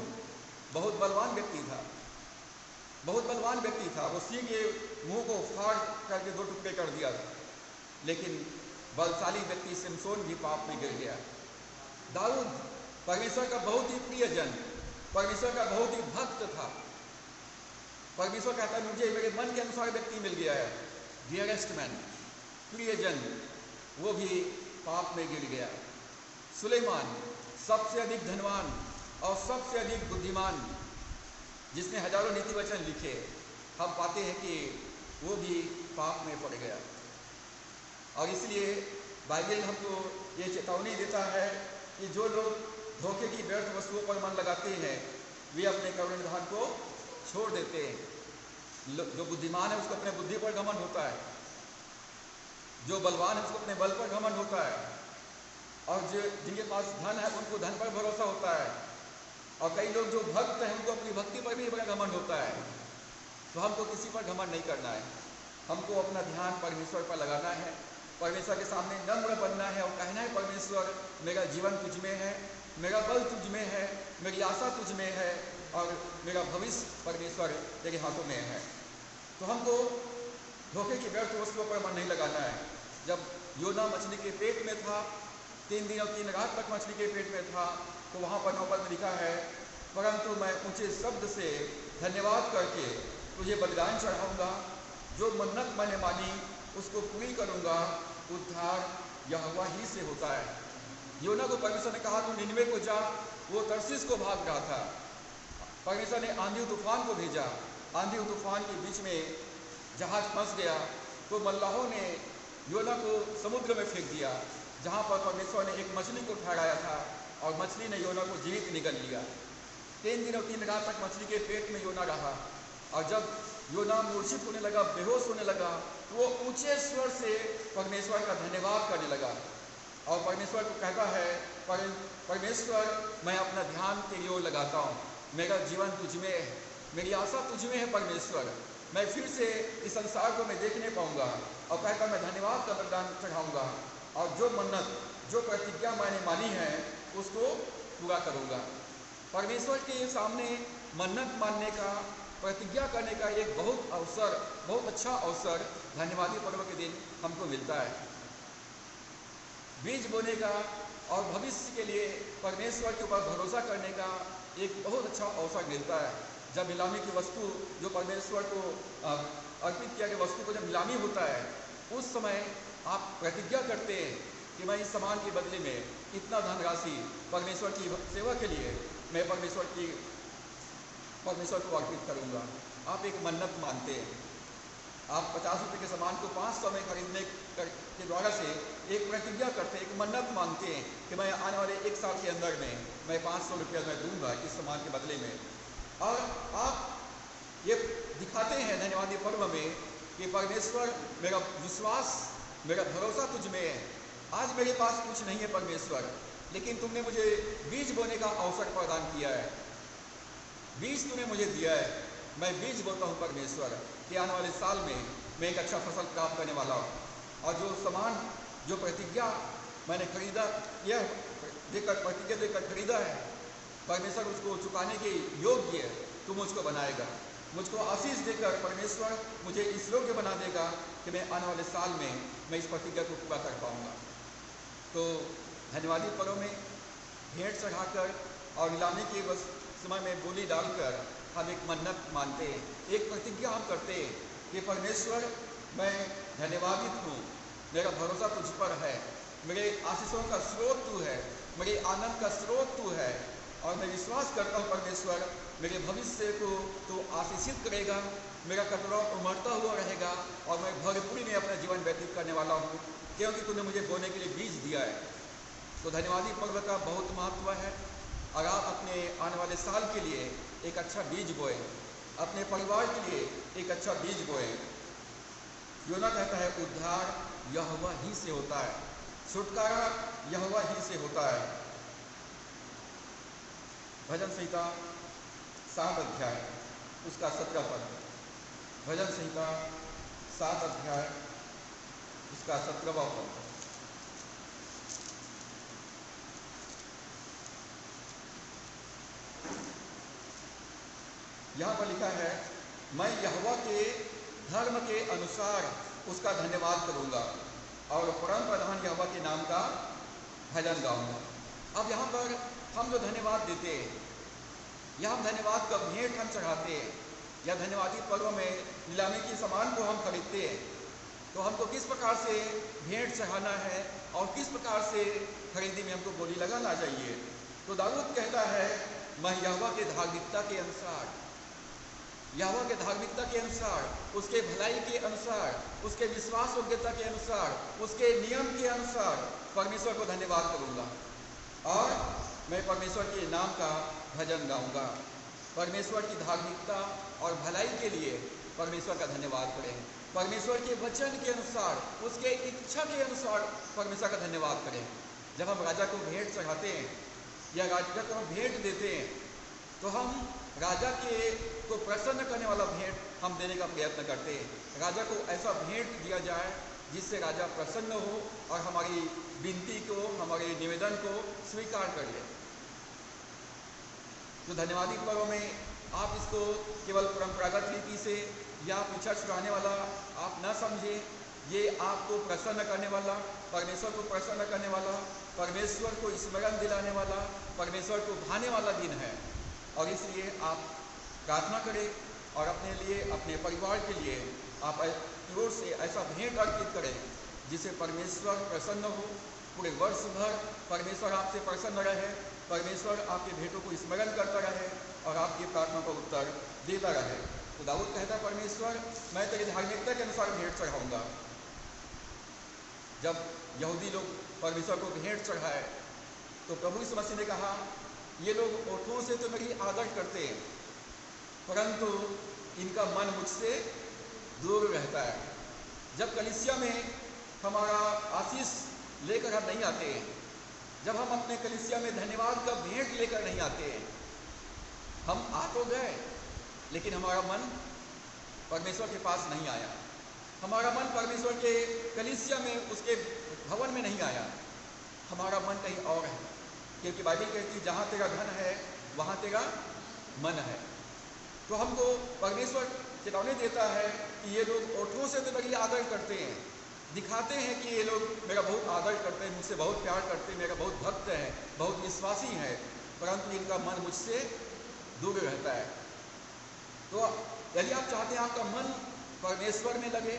बहुत बलवान व्यक्ति था, बहुत बलवान व्यक्ति था। वो सिंह के मुंह को फाड़ करके 2 टुकड़े कर दिया था, लेकिन बलशाली व्यक्ति सिमसोन भी पाप में गिर गया। दाऊद परमेश्वर का बहुत ही प्रिय जन, परमेश्वर का बहुत ही भक्त था। परमेश्वर कहता है, मुझे मेरे मन के अनुसार व्यक्ति मिल गया है, डियरेस्ट मैन, प्रिय जन, वो भी पाप में गिर गया। सुलेमान सबसे अधिक धनवान और सबसे अधिक बुद्धिमान, जिसने हजारों नीति वचन लिखे, हम पाते हैं कि वो भी पाप में पड़ गया। और इसलिए बाइबल हमको ये चेतावनी देता है कि जो लोग धोखे की व्यर्थ वस्तुओं पर मन लगाते हैं वे अपने करुणा निधान को छोड़ देते हैं। जो बुद्धिमान है उसको अपने बुद्धि पर घमंड होता है, जो बलवान है उसको अपने बल पर घमंड होता है, और जो जिनके पास धन है उनको धन पर भरोसा होता है, और कई लोग जो भक्त हैं उनको अपनी भक्ति पर भी बड़ा घमंड होता है। तो हमको किसी पर घमंड नहीं करना है, हमको अपना ध्यान परमेश्वर पर लगाना है, परमेश्वर के सामने नम्र बनना है और कहना है, परमेश्वर मेरा जीवन तुझ में है, मेरा बल तुझ में है, मेरी आशा तुझ में है, और मेरा भविष्य परमेश्वर तेरे हाथों में है। तो हमको धोखे की व्यर्थ वस्तुओं पर मन नहीं लगाना है। जब योना मछली के पेट में था, 3 दिन और 3 रात तक मछली के पेट में था, तो वहाँ पर 9 पद में लिखा है, परंतु मैं ऊंचे शब्द से धन्यवाद करके तुझे बलिदान चढ़ाऊंगा, जो मन्नत मैंने मानी उसको पूरी करूंगा, उद्धार यहोवा ही से होता है। योना को परमेश्वर ने कहा तू निनवे को जा, वो तर्शीश को भाग रहा था, परमेश्वर ने आंधी तूफान को भेजा, आंधी तूफान के बीच में जहाज फंस गया, तो मल्लाहों ने योना को समुद्र में फेंक दिया, जहाँ पर परमेश्वर ने एक मछली को ठहराया था और मछली ने योना को जीवित निगल लिया। 3 दिन और 3 रात तक मछली के पेट में योना रहा, और जब योना मूर्छित होने लगा, बेहोश होने लगा, तो वो ऊंचे स्वर से परमेश्वर का धन्यवाद करने लगा और परमेश्वर को कहता है, परमेश्वर मैं अपना ध्यान तेरी ओर लगाता हूँ, मेरा जीवन तुझ में है, मेरी आशा तुझ में है परमेश्वर, मैं फिर से इस संसार को मैं देखने पाऊंगा, और कहकर मैं धन्यवाद का बलिदान चढ़ाऊंगा और जो मन्नत, जो प्रतिज्ञा मैंने मानी है उसको पूरा करूंगा। परमेश्वर के सामने मन्नत मानने का, प्रतिज्ञा करने का एक बहुत अच्छा अवसर धन्यवादी पर्व के दिन हमको मिलता है। बीज बोने का और भविष्य के लिए परमेश्वर के ऊपर भरोसा करने का एक बहुत अच्छा अवसर मिलता है। जब नीलामी की वस्तु, जो परमेश्वर को अर्पित किया गया वस्तु को जब नीलामी होता है, उस समय आप प्रतिज्ञा करते हैं कि मैं इस सामान के बदले में इतना धनराशि परमेश्वर की सेवा के लिए मैं परमेश्वर को अर्पित करूंगा। आप एक मन्नत मानते हैं। आप 50 रुपये के सामान को 500 में खरीदने के द्वारा से एक प्रतिज्ञा करते हैं, एक मन्नत मानते हैं कि मैं आने वाले 1 साल के अंदर में मैं 500 रुपया मैं दूंगा इस सामान के बदले में। और आप ये दिखाते हैं धन्यवादी पर्व में कि परमेश्वर, मेरा विश्वास, मेरा भरोसा तुझ में है। आज मेरे पास कुछ नहीं है परमेश्वर, लेकिन तुमने मुझे बीज बोने का अवसर प्रदान किया है, बीज तूने मुझे दिया है, मैं बीज बोता हूँ परमेश्वर कि आने वाले साल में मैं एक अच्छा फसल प्राप्त करने वाला हूँ, और जो सामान, जो प्रतिज्ञा मैंने खरीदा, यह देकर प्रतिज्ञा देकर खरीदा है, परमेश्वर उसको चुकाने के योग्य है, तू मुझको बनाएगा, मुझको आशीष देकर परमेश्वर मुझे इस योग्य बना देगा कि मैं आने वाले साल में मैं इस प्रतिज्ञा को पूरा कर पाऊंगा। तो धन्यवादी पर्व में भेंट चढ़ाकर और नीलामी के समय में बोली डालकर हम एक मन्नत मानते हैं, एक प्रतिज्ञा हम करते हैं कि परमेश्वर मैं धन्यवादित हूँ, मेरा भरोसा तुझ पर है, मेरे आशीषों का स्रोत तू है, मेरे आनंद का स्रोत तू है, और मैं विश्वास करता हूँ परमेश्वर मेरे भविष्य को तू आशीषित करेगा, मेरा कटोरा उमड़ता हुआ रहेगा और मैं भरपूरी में अपना जीवन व्यतीत करने वाला हूँ, क्योंकि तूने मुझे बोने के लिए बीज दिया है। तो धन्यवादी पर्व का बहुत महत्व है, और आप अपने आने वाले साल के लिए एक अच्छा बीज बोए, अपने परिवार के लिए एक अच्छा बीज बोए। योना कहता है उद्धार यहोवा ही से होता है, छुटकारा यहोवा ही से होता है। भजन संहिता 7 अध्याय उसका 17 पद, भजन संहिता 7 अध्याय उसका 17वां पद। यहाँ पर लिखा है, मैं यहोवा के धर्म के अनुसार उसका धन्यवाद करूंगा और परम प्रधान यहोवा के नाम का भजन गाऊंगा। अब यहाँ पर हम जो धन्यवाद देते हैं, या हम धन्यवाद का भेंट हम चढ़ाते हैं, या धन्यवादी पर्व में नीलामी के सामान को हम खरीदते हैं, तो हमको किस प्रकार से भेंट चढ़ाना है और किस प्रकार से खरीदी में हमको बोली लगाना चाहिए। तो दाऊद कहता है, मैं यहोवा के धार्मिकता के अनुसार, यहोवा के धार्मिकता के अनुसार, उसके भलाई के अनुसार, उसके विश्वास योग्यता के अनुसार, उसके नियम के अनुसार परमेश्वर को धन्यवाद करूंगा और मैं परमेश्वर के नाम का भजन गाऊंगा। परमेश्वर की धार्मिकता और भलाई के लिए परमेश्वर का धन्यवाद करें, परमेश्वर के वचन के अनुसार, उसके इच्छा के अनुसार परमेश्वर का धन्यवाद करें। जब हम राजा को भेंट चढ़ाते हैं या राजा को हम भेंट देते हैं, तो हम राजा को प्रसन्न करने वाला भेंट हम देने का प्रयत्न करते हैं। राजा को ऐसा भेंट दिया जाए जिससे राजा प्रसन्न हो और हमारी विनती को, हमारे निवेदन को स्वीकार कर ले। तो धन्यवादी पर्व में आप इसको केवल परंपरागत रीति से या पिछड़ छुड़ाने वाला आप न समझें, ये आपको प्रसन्न करने वाला, परमेश्वर को प्रसन्न करने वाला, परमेश्वर को स्मरण दिलाने वाला, परमेश्वर को भाने वाला दिन है। और इसलिए आप प्रार्थना करें और अपने लिए, अपने परिवार के लिए आप की ओर से ऐसा भेंट अर्पित करें जिससे परमेश्वर प्रसन्न हो। पूरे वर्ष भर परमेश्वर आपसे प्रसन्न रहे, परमेश्वर आपके भेंटों को स्मरण करता रहे और आपकी प्रार्थना का उत्तर देता रहे। तो दाऊद कहता है, परमेश्वर मैं तेरी धार्मिकता के अनुसार भेंट चढ़ाऊंगा। जब यहूदी लोग परमेश्वर को भेंट चढ़ाए तो प्रभु यीशु मसीह ने कहा, ये लोग ओठों से तो मेरी आदर करते हैं, परंतु इनका मन मुझसे दूर रहता है। जब कलीसिया में हमारा आशीष लेकर हम नहीं आते हैं, जब हम अपने कलीसिया में धन्यवाद का भेंट लेकर नहीं आते हैं, हम आ तो गए लेकिन हमारा मन परमेश्वर के पास नहीं आया, हमारा मन परमेश्वर के कलीसिया में उसके भवन में नहीं आया, हमारा मन कहीं और है। क्योंकि बाइबल कहती है, जहाँ तेरा धन है वहाँ तेरा मन है। तो हमको परमेश्वर चेतावनी देता है कि ये लोग ओठों से तो मेरी आदर करते हैं, दिखाते हैं कि ये लोग मेरा बहुत आदर करते हैं, मुझसे बहुत प्यार करते हैं, मेरा बहुत भक्त है, बहुत विश्वासी है, परंतु इनका मन मुझसे दूर रहता है। तो यदि आप चाहते हैं आपका मन परमेश्वर में लगे,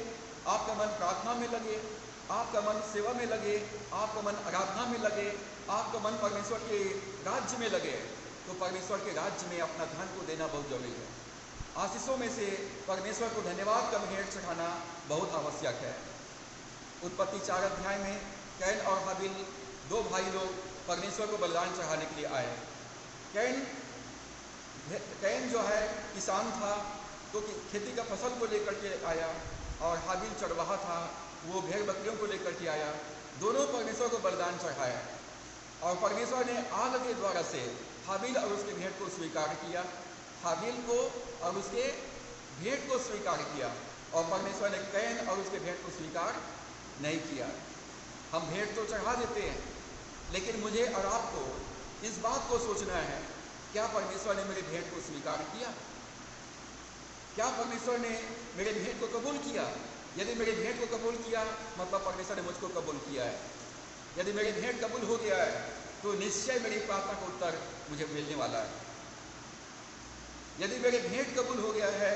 आपका मन प्रार्थना में लगे, आपका मन सेवा में लगे, आपका मन आराधना में लगे, आपका मन परमेश्वर के राज्य में लगे, तो परमेश्वर के राज्य में अपना धन को देना बहुत जरूरी है। आशीषों में से परमेश्वर को धन्यवाद का भेंट चढ़ाना बहुत आवश्यक है। उत्पत्ति 4 अध्याय में कैन और हाबिल दो भाई लोग परमेश्वर को बलिदान चढ़ाने के लिए आए। कैन जो है किसान था, तो खेती का फसल को लेकर के आया, और हाबिल चरवाहा था, वो भेड़ बकरियों को लेकर के आया। दोनों परमेश्वर को बलिदान चढ़ाया और परमेश्वर ने आग के द्वारा से हाबिल और उसके भेंट को स्वीकार किया, हाबिल को और उसके भेंट को स्वीकार किया, और परमेश्वर ने कैन और उसके भेंट को स्वीकार नहीं किया। हम भेंट तो चढ़ा देते हैं, लेकिन मुझे और आपको इस बात को सोचना है, क्या परमेश्वर ने मेरे भेंट को स्वीकार किया? क्या परमेश्वर ने मेरे भेंट को कबूल किया? यदि मेरे भेंट को कबूल किया, मतलब परमेश्वर ने मुझको कबूल किया है। यदि मेरी भेंट कबूल हो गया है, तो निश्चय मेरी प्रार्थना का उत्तर मुझे मिलने वाला है। यदि मेरी भेंट कबूल हो गया है,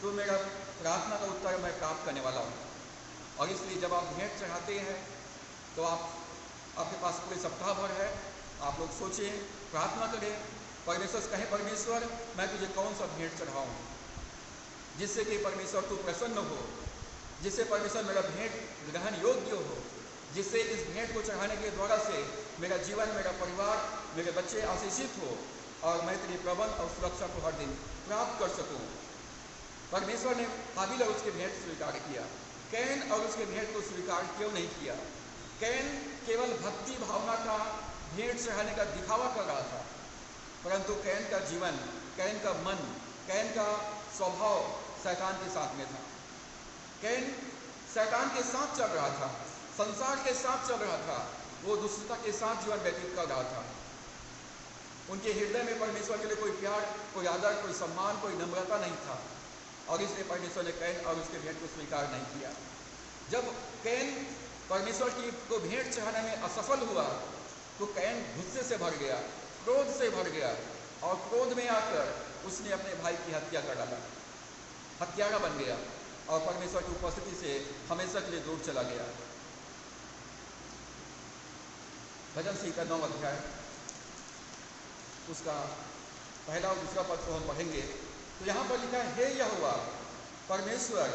तो मेरा प्रार्थना का उत्तर मैं प्राप्त करने वाला हूँ। और इसलिए जब आप भेंट चढ़ाते हैं, तो आपके पास पूरे सप्ताह भर है, आप लोग सोचें, प्रार्थना करें, परमेश्वर से कहें, परमेश्वर मैं तुझे कौन सा भेंट चढ़ाऊँ जिससे कि परमेश्वर तू प्रसन्न हो, जिससे परमेश्वर मेरा भेंट ग्रहण योग्य हो, जिससे इस भेंट को चढ़ाने के द्वारा से मेरा जीवन, मेरा परिवार, मेरे बच्चे आशीषित हो, और मैं तेरी प्रबंध और सुरक्षा को हर दिन प्राप्त कर सकूं। परमेश्वर ने हाबिल और उसके भेंट स्वीकार किया, कैन और उसके भेंट को स्वीकार क्यों नहीं किया? कैन केवल भक्ति भावना का भेंट चढ़ाने का दिखावा कर रहा था, परंतु कैन का जीवन, कैन का मन, कैन का स्वभाव शैतान के साथ में था। कैन शैतान के साथ चल रहा था, संसार के साथ चल रहा था, वो दुष्टता के साथ जीवन व्यतीत कर रहा था। उनके हृदय में परमेश्वर के लिए कोई प्यार, कोई आदर, कोई सम्मान, कोई नम्रता नहीं था, और इसलिए परमेश्वर ने कैन और उसके भेंट को स्वीकार नहीं किया। जब कैन परमेश्वर की को भेंट चढ़ाने में असफल हुआ, तो कैन गुस्से से भर गया, क्रोध से भर गया, और क्रोध में आकर उसने अपने भाई की हत्या कर डाला, हत्यारा बन गया, और परमेश्वर की उपस्थिति से हमेशा के लिए दूर चला गया। भजन संहिता 9 अध्याय उसका पहला और दूसरा पद को हम पढ़ेंगे। तो यहाँ पर लिखा है, हे यहोवा परमेश्वर,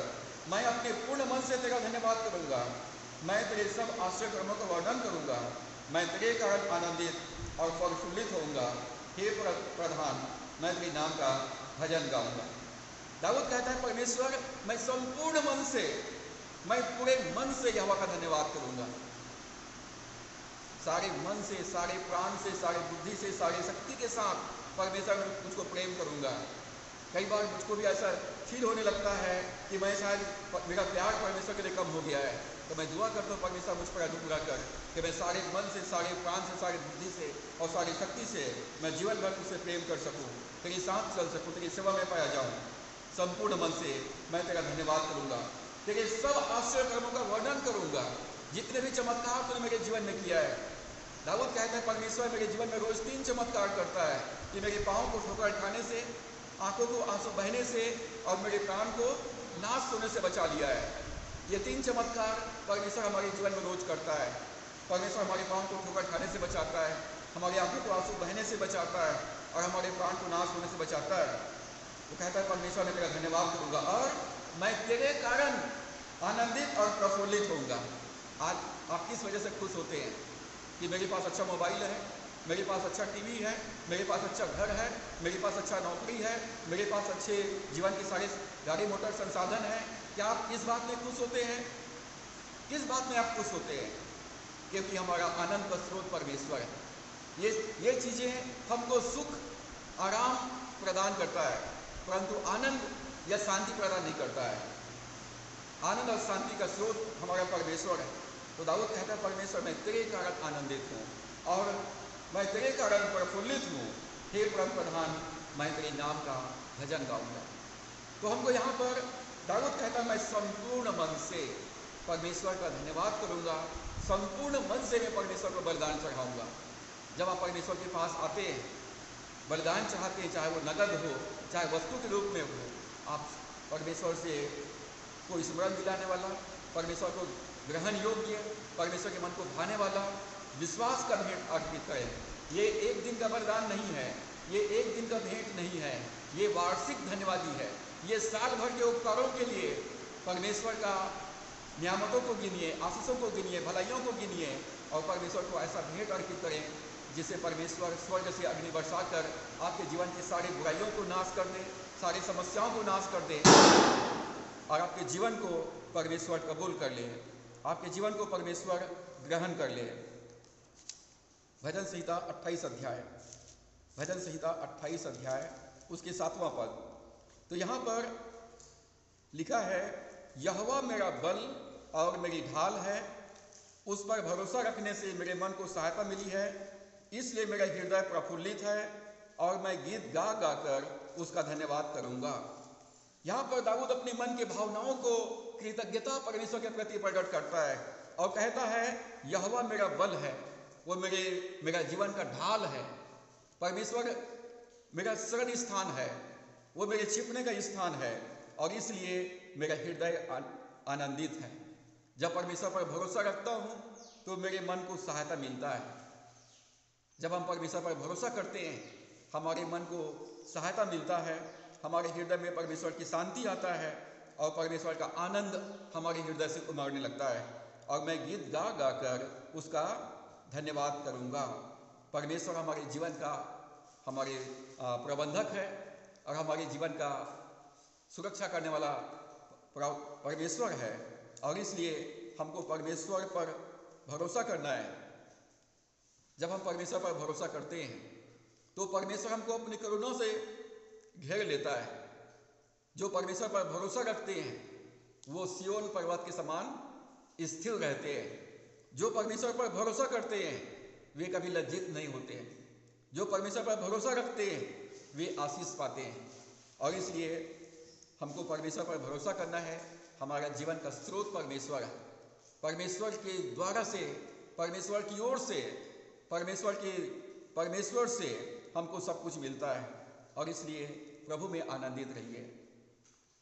मैं अपने पूर्ण मन से तेरा धन्यवाद करूँगा, मैं तेरे सब आश्चर्य कर्मों का वर्णन करूँगा, मैं तेरे कारण आनंदित और प्रफुल्लित होऊंगा। हे प्रधान, मैं तेरे नाम का भजन गाऊंगा। दाऊद कहता है, परमेश्वर मैं संपूर्ण मन से, मैं पूरे मन से यहोवा का धन्यवाद करूंगा, सारे मन से, सारे प्राण से, सारे बुद्धि से, सारी शक्ति के साथ परमेश्वर में मुझको प्रेम करूंगा। कई बार मुझको भी ऐसा फील होने लगता है कि मैं शायद मेरा प्यार परमेश्वर के लिए कम हो गया है, तो मैं दुआ करता हूँ, परमेश्वर मुझ पर अनुग्रह कर कि मैं सारे मन से, सारे प्राण से, सारी बुद्धि से और सारी शक्ति से मैं जीवन भर तुझसे प्रेम कर सकूँ, तेरी साथ चल सकूँ, तेरी सेवा में पाया जाऊँ। संपूर्ण मन से मैं तेरा धन्यवाद करूँगा, तेरे सब आश्चर्य कर्मों का वर्णन करूँगा, जितने भी चमत्कार तूने मेरे जीवन में किया है। दाऊद कहता है, परमेश्वर मेरे जीवन में रोज 3 चमत्कार करता है कि मेरे पाँव को ठोकर खाने से, आंखों को आंसू बहने से और मेरे प्राण को नाश होने से बचा लिया है। ये 3 चमत्कार परमेश्वर हमारे जीवन में रोज करता है। परमेश्वर हमारे पाँव को ठोकर खाने से बचाता है, हमारी आंखों को आंसू बहने से बचाता है, और हमारे प्राण को नाश होने से बचाता है। वो कहता है परमेश्वर मैं तेरा धन्यवाद करूँगा और मैं तेरे कारण आनंदित और प्रफुल्लित होऊंगा। आज आप किस वजह से खुश होते हैं कि मेरे पास अच्छा मोबाइल है, मेरे पास अच्छा टीवी है, मेरे पास अच्छा घर है, मेरे पास अच्छा नौकरी है, मेरे पास अच्छे जीवन के सारे गाड़ी मोटर संसाधन हैं। क्या आप इस बात में खुश होते हैं? किस बात में आप खुश होते हैं? क्योंकि हमारा आनंद का स्रोत परमेश्वर है। ये चीज़ें हमको सुख आराम प्रदान करता है, परंतु आनंद या शांति प्रदान नहीं करता है। आनंद और शांति का स्रोत हमारा परमेश्वर है। तो दाऊद कहता है परमेश्वर मैं तेरे कारण आनंदित हूँ और मैं तेरे कारण प्रफुल्लित हूँ। हे परम प्रधान मैं तेरे नाम का भजन गाऊंगा। तो हमको यहाँ पर दाऊद कहता है मैं संपूर्ण मन से परमेश्वर का धन्यवाद करूँगा, संपूर्ण मन से मैं परमेश्वर को बलिदान चढ़ाऊँगा। जब आप परमेश्वर के पास आते हैं, बलिदान चाहते हैं, चाहे वो नगद हो चाहे वस्तु के रूप में हो, आप परमेश्वर से कोई स्मरण दिलाने वाला, परमेश्वर को ग्रहण योग्य, परमेश्वर के मन को भाने वाला विश्वास का भेंट अर्पित करें। ये एक दिन का बलिदान नहीं है, ये एक दिन का भेंट नहीं है, ये वार्षिक धन्यवादी है। ये साल भर के उपकारों के लिए परमेश्वर का नियामतों को गिनिए, आशीषों को गिनिए, भलाइयों को गिनिए और परमेश्वर को ऐसा भेंट अर्पित करें जिससे परमेश्वर स्वर्ग से अग्नि बरसा कर आपके जीवन की सारी बुराइयों को नाश कर दे, सारी समस्याओं को नाश कर दे और आपके जीवन को परमेश्वर कबूल कर ले, आपके जीवन को परमेश्वर ग्रहण कर ले। भजन संहिता 28 अध्याय, भजन संहिता 28 अध्याय उसके 7वां पद। तो यहाँ पर लिखा है यहोवा मेरा बल और मेरी ढाल है, उस पर भरोसा रखने से मेरे मन को सहायता मिली है, इसलिए मेरा हृदय प्रफुल्लित है और मैं गीत गा गा कर उसका धन्यवाद करूँगा। यहाँ पर दाऊद अपने मन के भावनाओं को कृतज्ञता परमेश्वर के प्रति प्रकट करता है और कहता है यहोवा मेरा बल है, वो मेरा जीवन का ढाल है, परमेश्वर मेरा शरण स्थान है, वो मेरे छिपने का स्थान है और इसलिए मेरा हृदय आनंदित है। जब परमेश्वर पर भरोसा रखता हूँ तो मेरे मन को सहायता मिलता है। जब हम परमेश्वर पर भरोसा करते हैं हमारे मन को सहायता मिलता है, हमारे हृदय में परमेश्वर की शांति आता है और परमेश्वर का आनंद हमारे हृदय से उमड़ने लगता है और मैं गीत गा गा कर उसका धन्यवाद करूँगा। परमेश्वर हमारे जीवन का हमारे प्रबंधक है और हमारे जीवन का सुरक्षा करने वाला परमेश्वर है और इसलिए हमको परमेश्वर पर भरोसा करना है। जब हम परमेश्वर पर भरोसा करते हैं तो परमेश्वर हमको अपनी करुणा से घेर लेता है। जो परमेश्वर पर भरोसा रखते हैं वो सिय्योन पर्वत के समान स्थिर रहते हैं। जो परमेश्वर पर भरोसा करते हैं वे कभी लज्जित नहीं होते हैं। जो परमेश्वर पर भरोसा रखते हैं वे आशीष पाते हैं और इसलिए हमको परमेश्वर पर भरोसा करना है। हमारा जीवन का स्रोत परमेश्वर है। परमेश्वर के द्वारा से, परमेश्वर की ओर से, परमेश्वर से हमको सब कुछ मिलता है और इसलिए प्रभु में आनंदित रहिए,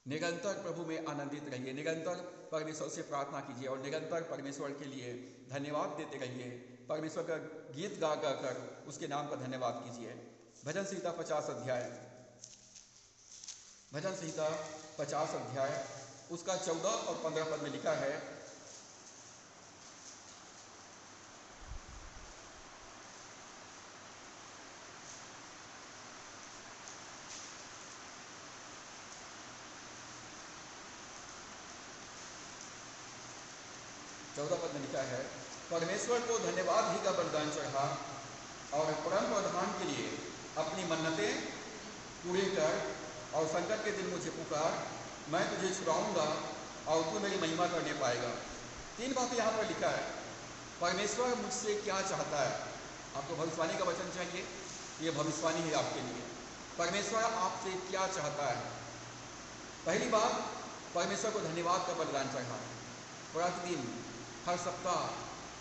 निरंतर प्रभु में आनंदित रहिए, निरंतर परमेश्वर से प्रार्थना कीजिए और निरंतर परमेश्वर के लिए धन्यवाद देते रहिए। परमेश्वर का गीत गा गा कर उसके नाम का धन्यवाद कीजिए। भजन संहिता 50 अध्याय, भजन संहिता 50 अध्याय उसका 14 और 15 पद में लिखा है परमेश्वर को धन्यवाद ही का बलिदान चढ़ा और परम प्रधान के लिए अपनी मन्नतें पूरी कर और संकट के दिन मुझे पुकार, मैं तुझे छुड़ाऊंगा और तू मेरी महिमा करने पाएगा। 3 बातें यहाँ पर लिखा है। परमेश्वर मुझसे क्या चाहता है? आपको भविष्यवाणी का वचन चाहिए, ये भविष्यवाणी है आपके लिए। परमेश्वर आपसे क्या चाहता है? पहली बात, परमेश्वर को धन्यवाद का बलिदान चढ़ा। प्रतिदिन, हर सप्ताह,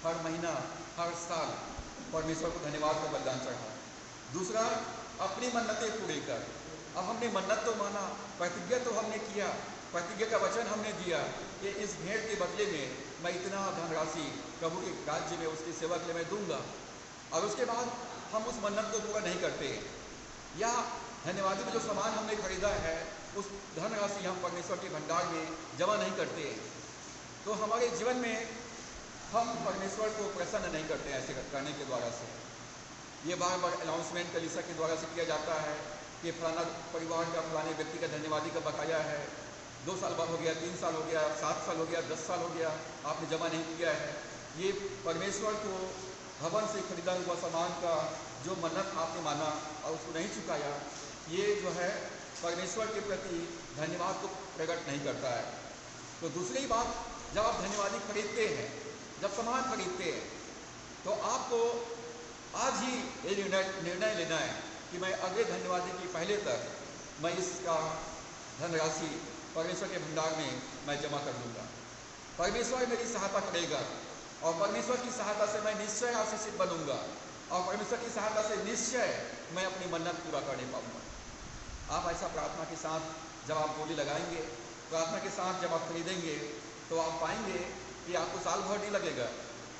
हर महीना, हर साल परमेश्वर को धन्यवाद का बलिदान चढ़ा। दूसरा, अपनी मन्नतें पूरी कर। अब हमने मन्नत तो माना, प्रतिज्ञा तो हमने किया, प्रतिज्ञा का वचन हमने दिया कि इस भेंट के बदले में मैं इतना धनराशि प्रभु के राज्य में उसकी सेवा के लिए मैं दूंगा, और उसके बाद हम उस मन्नत को पूरा नहीं करते। या धन्यवादी में जो सामान हमने खरीदा है उस धनराशि हम परमेश्वर के भंडार में जमा नहीं करते, तो हमारे जीवन में हम परमेश्वर को प्रसन्न नहीं करते ऐसे करने के द्वारा से। ये बार बार अनाउंसमेंट कलीसिया के द्वारा से किया जाता है कि फलाना परिवार का फलाने व्यक्ति का धन्यवादी का बकाया है, 2 साल बाद हो गया, 3 साल हो गया, 7 साल हो गया, 10 साल हो गया, आपने जमा नहीं किया है। ये परमेश्वर को भवन से खरीदा हुआ सामान का जो मन्नत आपने माना और उसको नहीं चुकाया, ये जो है परमेश्वर के प्रति धन्यवाद को प्रकट नहीं करता है। तो दूसरी बात, जब आप धन्यवादी खरीदते हैं, जब सामान खरीदते हैं, तो आपको आज ही ये निर्णय लेना है कि मैं अगले धन्यवादी की पहले तक मैं इसका धनराशि परमेश्वर के भंडार में मैं जमा कर दूंगा। परमेश्वर मेरी सहायता करेगा और परमेश्वर की सहायता से मैं निश्चय आशीषित बनूंगा और परमेश्वर की सहायता से निश्चय मैं अपनी मन्नत पूरा करने पाऊंगा। आप ऐसा प्रार्थना के साथ जब आप बोली लगाएंगे, प्रार्थना के साथ जब आप खरीदेंगे, तो आप पाएंगे कि आपको साल भर नहीं लगेगा।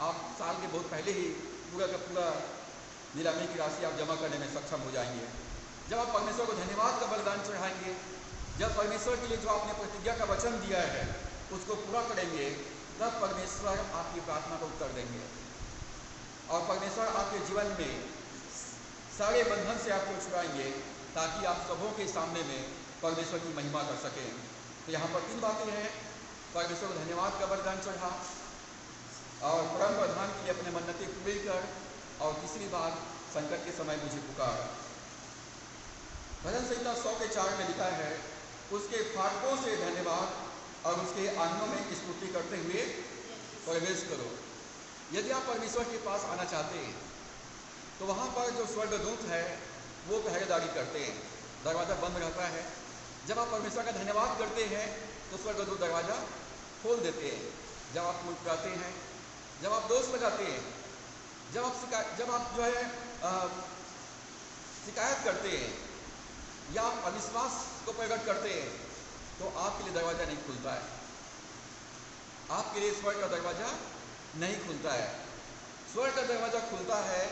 आप साल के बहुत पहले ही पूरा का पूरा नीलामी की राशि आप जमा करने में सक्षम हो जाएंगे। जब आप परमेश्वर को धन्यवाद का बलिदान चढ़ाएंगे, जब परमेश्वर के लिए जो आपने प्रतिज्ञा का वचन दिया है उसको पूरा करेंगे, तब परमेश्वर आपकी प्रार्थना को उत्तर देंगे और परमेश्वर आपके जीवन में सारे बंधन से आपको छुड़ाएंगे ताकि आप सबों के सामने में परमेश्वर की महिमा कर सकें। तो यहाँ पर 3 बातें हैं, परमेश्वर को धन्यवाद का बलिदान चढ़ा और परम प्रधान के लिए अपने मन्नतें पूरी कर, और तीसरी बात, संकट के समय मुझे पुकार। भजन संहिता 100:4 में लिखा है, उसके फाटकों से धन्यवाद और उसके आंगनों में स्तुति करते हुए प्रवेश करो। यदि आप परमेश्वर के पास आना चाहते हैं तो वहाँ पर जो स्वर्गदूत है वो पहरेदारी करते हैं, दरवाज़ा बंद रहता है। जब आप परमेश्वर का धन्यवाद करते हैं तो स्वर्गदूत दरवाज़ा खोल देते हैं। जब आप मुस्कुराते हैं, जब आप दोस्त लगाते हैं, जब आप जो है शिकायत करते हैं या आप अविश्वास को प्रकट करते हैं, तो आपके लिए दरवाज़ा नहीं खुलता है। आपके लिए स्वर्ग का दरवाज़ा नहीं खुलता है। स्वर्ग का दरवाज़ा खुलता है,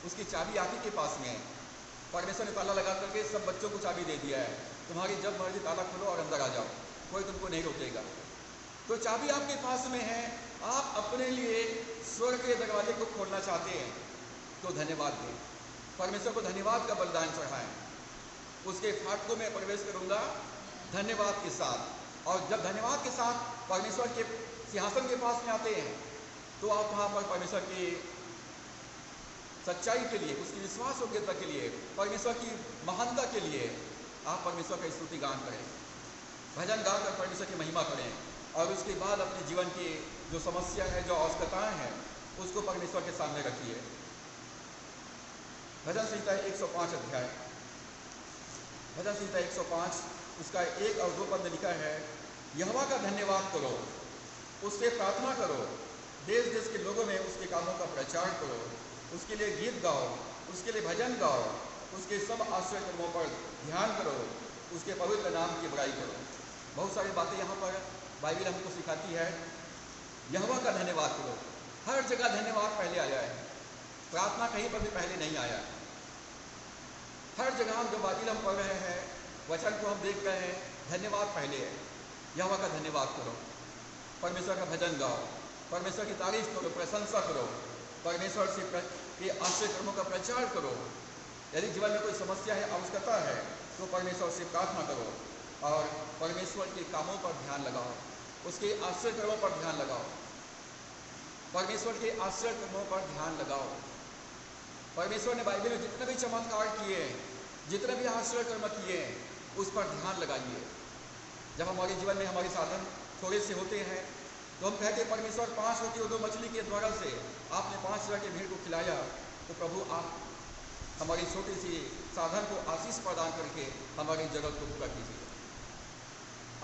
उसकी चाबी आप ही के पास में है। परमेश्वर ने ताला लगा करके सब बच्चों को चाबी दे दिया है, तुम्हारी जब मर्जी ताला खोलो और अंदर आ जाओ, कोई तुमको नहीं रोकेगा। तो चाबी आपके पास में है। आप अपने लिए स्वर्ग के दरवाजे को खोलना चाहते हैं तो धन्यवाद दें, परमेश्वर को धन्यवाद का बलिदान चढ़ाएं। उसके फाटकों में प्रवेश करूंगा धन्यवाद के साथ, और जब धन्यवाद के साथ परमेश्वर के सिंहासन के पास में आते हैं तो आप वहाँ पर परमेश्वर की सच्चाई के लिए, उसकी विश्वास योग्यता के लिए, परमेश्वर की महानता के लिए आप परमेश्वर का स्तुति गान करें, भजन गाकर परमेश्वर की महिमा करें, और उसके बाद अपने जीवन की जो समस्या है, जो आवश्यकताएं हैं, उसको परमेश्वर के सामने रखिए। भजन संहिता 105 अध्याय, भजन संहिता 105 उसका 1 और 2 पद में लिखा है, यहोवा का धन्यवाद करो, उससे प्रार्थना करो, देश देश के लोगों में उसके कामों का प्रचार करो, उसके लिए गीत गाओ, उसके लिए भजन गाओ, उसके सब आश्चर्य कर्मों पर ध्यान करो, उसके पवित्र नाम की बड़ाई करो। बहुत सारी बातें यहाँ पर बाइबल हमको सिखाती है। यहोवा का धन्यवाद करो, हर जगह धन्यवाद पहले आया है, प्रार्थना कहीं पर भी पहले नहीं आया। हर जगह हम जो बाइबल हम पढ़ रहे हैं, वचन को हम देख रहे हैं, धन्यवाद पहले है। यहोवा का धन्यवाद करो, परमेश्वर का भजन गाओ, परमेश्वर की तारीफ करो, प्रशंसा करो, परमेश्वर से के आश्चर्य कर्मों का प्रचार करो। यदि जीवन में कोई समस्या है, आवश्यकता है, तो परमेश्वर से प्रार्थना करो और परमेश्वर के कामों पर ध्यान लगाओ, उसके आश्चर्य कर्मों पर ध्यान लगाओ, परमेश्वर के आश्चर्य कर्मों पर ध्यान लगाओ। परमेश्वर ने बाइबल में जितने भी चमत्कार किए हैं, जितने भी आश्चर्य कर्म किए हैं, उस पर ध्यान लगाइए। जब हमारे जीवन में हमारे साधन थोड़े से होते हैं तो हम कहते हैं, परमेश्वर 5 रोटी और 2 मछली के द्वारा से आपने 5 हजार के भीड़ को खिलाया, तो प्रभु आप हमारी छोटी सी साधन को आशीष प्रदान करके हमारी जरूरत को पूरा कीजिए।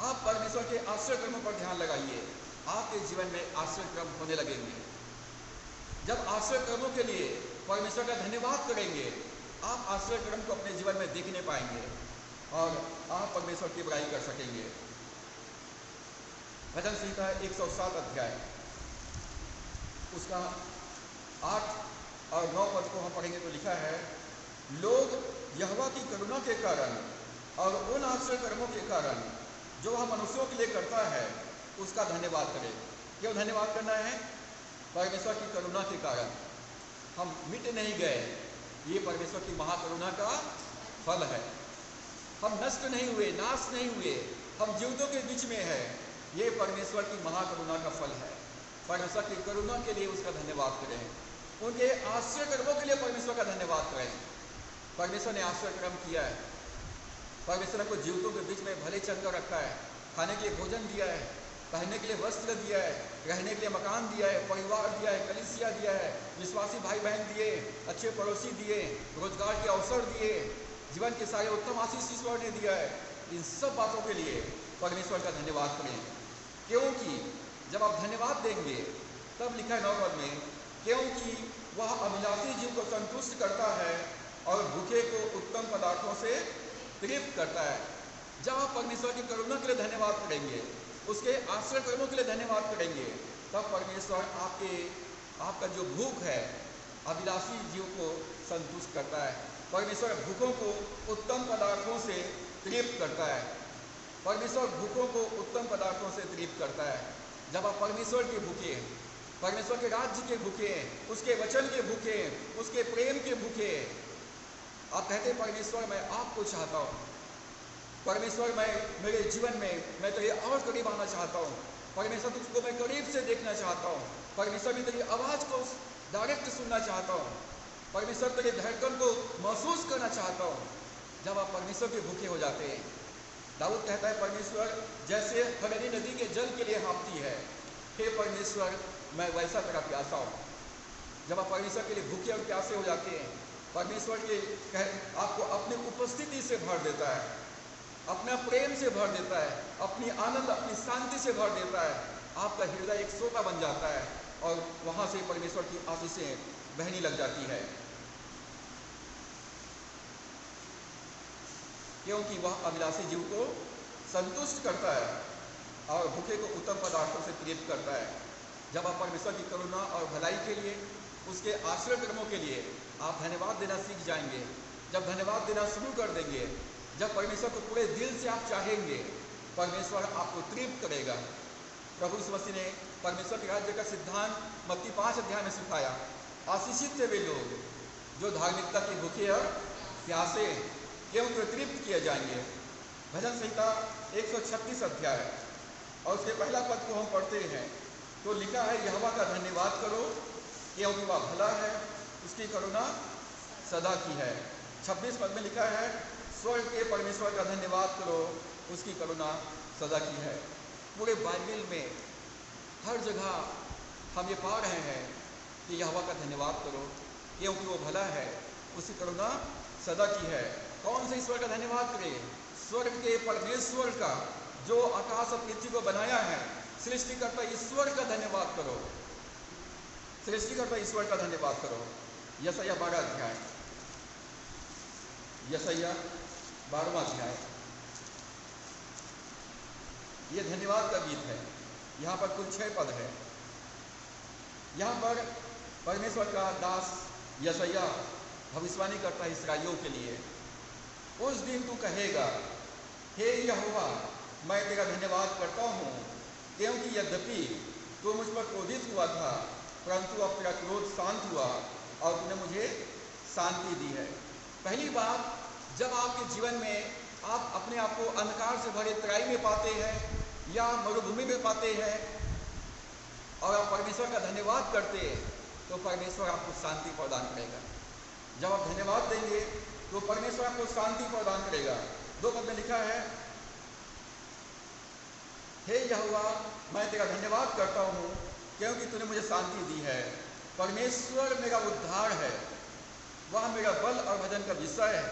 आप परमेश्वर के आश्चर्य कर्मों पर ध्यान लगाइए, आपके जीवन में आश्चर्य कर्म होने लगेंगे। जब आश्चर्य कर्मों के लिए परमेश्वर का धन्यवाद करेंगे, आप आश्चर्य कर्म को अपने जीवन में देखने पाएंगे और आप परमेश्वर की बड़ाई कर सकेंगे। भजन संहिता 107 अध्याय उसका 8 और 9 पद को हम पढ़ेंगे तो लिखा है, लोग यहोवा की करुणा के कारण और उन आश्चर्य कर्मों के कारण जो वह मनुष्यों के लिए करता है उसका धन्यवाद करें। क्यों धन्यवाद करना है? परमेश्वर की करुणा के कारण हम मिट नहीं गए, ये परमेश्वर की महाकरुणा का फल है। हम नष्ट नहीं हुए, नाश नहीं हुए, हम जीवितों के बीच में है, ये परमेश्वर की महाकरुणा का फल है। परमेश्वर की करुणा के लिए उसका धन्यवाद करें, उनके आश्चर्य कर्मों के लिए परमेश्वर का धन्यवाद करें। परमेश्वर ने आश्चर्य कर्म किया है, परमेश्वर को जीवितों के बीच में भले चंगा रखा है, खाने के लिए भोजन दिया है, पहनने के लिए वस्त्र दिया है, रहने के लिए मकान दिया है, परिवार दिया है, कलीसिया दिया है, विश्वासी भाई बहन दिए, अच्छे पड़ोसी दिए, रोजगार के अवसर दिए, जीवन के सारे उत्तम आशीष ईश्वर ने दिया है। इन सब बातों के लिए परमेश्वर का धन्यवाद करें, क्योंकि जब आप धन्यवाद देंगे तब लिखा है 9 पद में, क्योंकि वह अभिलाषी जीव को संतुष्ट करता है और भूखे को उत्तम पदार्थों से तृप्त करता है। जब आप परमेश्वर की करुणा के लिए धन्यवाद करेंगे, उसके आश्रय कर्मों के लिए धन्यवाद करेंगे, तब परमेश्वर आपका जो भूख है अभिलाषी जीव को संतुष्ट करता है। परमेश्वर भूखों को उत्तम पदार्थों से तृप्त करता है। परमेश्वर भूखों को उत्तम पदार्थों से तृप्त करता है। जब आप परमेश्वर के भूखे, परमेश्वर के राज्य के भूखे, उसके वचन के भूखे, उसके प्रेम के भूखे, आप कहते परमेश्वर मैं आपको चाहता हूँ, परमेश्वर मैं मेरे जीवन में मैं तेरे और करीब आना चाहता हूँ, परमेश्वर तुझको मैं करीब से देखना चाहता हूँ, परमेश्वर मैं तेरी आवाज़ को डायरेक्ट सुनना चाहता हूँ, परमेश्वर तेरे धड़कन को महसूस करना चाहता हूँ। जब आप परमेश्वर के भूखे हो जाते हैं, दाऊद कहता है परमेश्वर जैसे हरनी नदी के जल के लिए हाँफती है, हे परमेश्वर मैं वैसा तेरा प्यासा हूँ। जब आप परमेश्वर के लिए भूखे और प्यासे हो जाते हैं, परमेश्वर के आपको अपनी उपस्थिति से भर देता है, अपना प्रेम से भर देता है, अपनी आनंद अपनी शांति से भर देता है। आपका हृदय एक सोता बन जाता है और वहाँ से परमेश्वर की आशीषें बहने लग जाती है, क्योंकि वह अभिलाषी जीव को संतुष्ट करता है और भूखे को उत्तम पदार्थों से तृप्त करता है। जब आप परमेश्वर की करुणा और भलाई के लिए, उसके आश्रय कर्मों के लिए आप धन्यवाद देना सीख जाएंगे, जब धन्यवाद देना शुरू कर देंगे, जब परमेश्वर को पूरे दिल से आप चाहेंगे, परमेश्वर आपको तृप्त करेगा। प्रभु यीशु मसीह ने परमेश्वर के राज्य का सिद्धांत मत्ती 5 अध्याय में सिखाया, आशीषित थे वे लोग जो धार्मिकता के भूखे और प्यासे, क्योंकि तृप्त किए जाएंगे। भजन संहिता 136 अध्याय और उसके पहला पद को हम पढ़ते हैं तो लिखा है, यहोवा का धन्यवाद करो क्योंकि वह भला है, उसकी करुणा सदा की है। 26 पद में लिखा है, स्वर्ग के परमेश्वर का धन्यवाद करो, उसकी करुणा सदा की है। पूरे बाइबल में हर जगह हम ये पा रहे हैं कि यहोवा का धन्यवाद करो क्योंकि वो भला है, उसकी करुणा सदा की है। कौन से ईश्वर का धन्यवाद करें? स्वर्ग के परमेश्वर का, जो आकाश और पृथ्वी को बनाया है, सृष्टिकर्ता ईश्वर का धन्यवाद करो, सृष्टिकर्ता ईश्वर का धन्यवाद करो। यशायाह 12 अध्याय, यशायाह 12वां अध्याय, ये धन्यवाद का गीत है। यहाँ पर कुल 6 पद है। यहाँ पर परमेश्वर का दास यशायाह भविष्यवाणी करता है इस्राएलियों के लिए। उस दिन तू कहेगा, हे यहोवा मैं तेरा धन्यवाद करता हूँ, क्योंकि यद्यपि तू मुझ पर क्रोधित हुआ था, परंतु अब तेरा क्रोध शांत हुआ और तूने मुझे शांति दी है। पहली बात, जब आपके जीवन में आप अपने आप को अंधकार से भरे तराई में पाते हैं या मरुभूमि में पाते हैं और आप परमेश्वर का धन्यवाद करते हैं, तो परमेश्वर आपको शांति प्रदान करेगा। जब आप धन्यवाद देंगे तो परमेश्वर आपको शांति प्रदान करेगा। 2 पद में लिखा है, हे यहोवा मैं तेरा धन्यवाद करता हूँ क्योंकि तूने मुझे शांति दी है। परमेश्वर मेरा उद्धार है, वह मेरा बल और भजन का विषय है,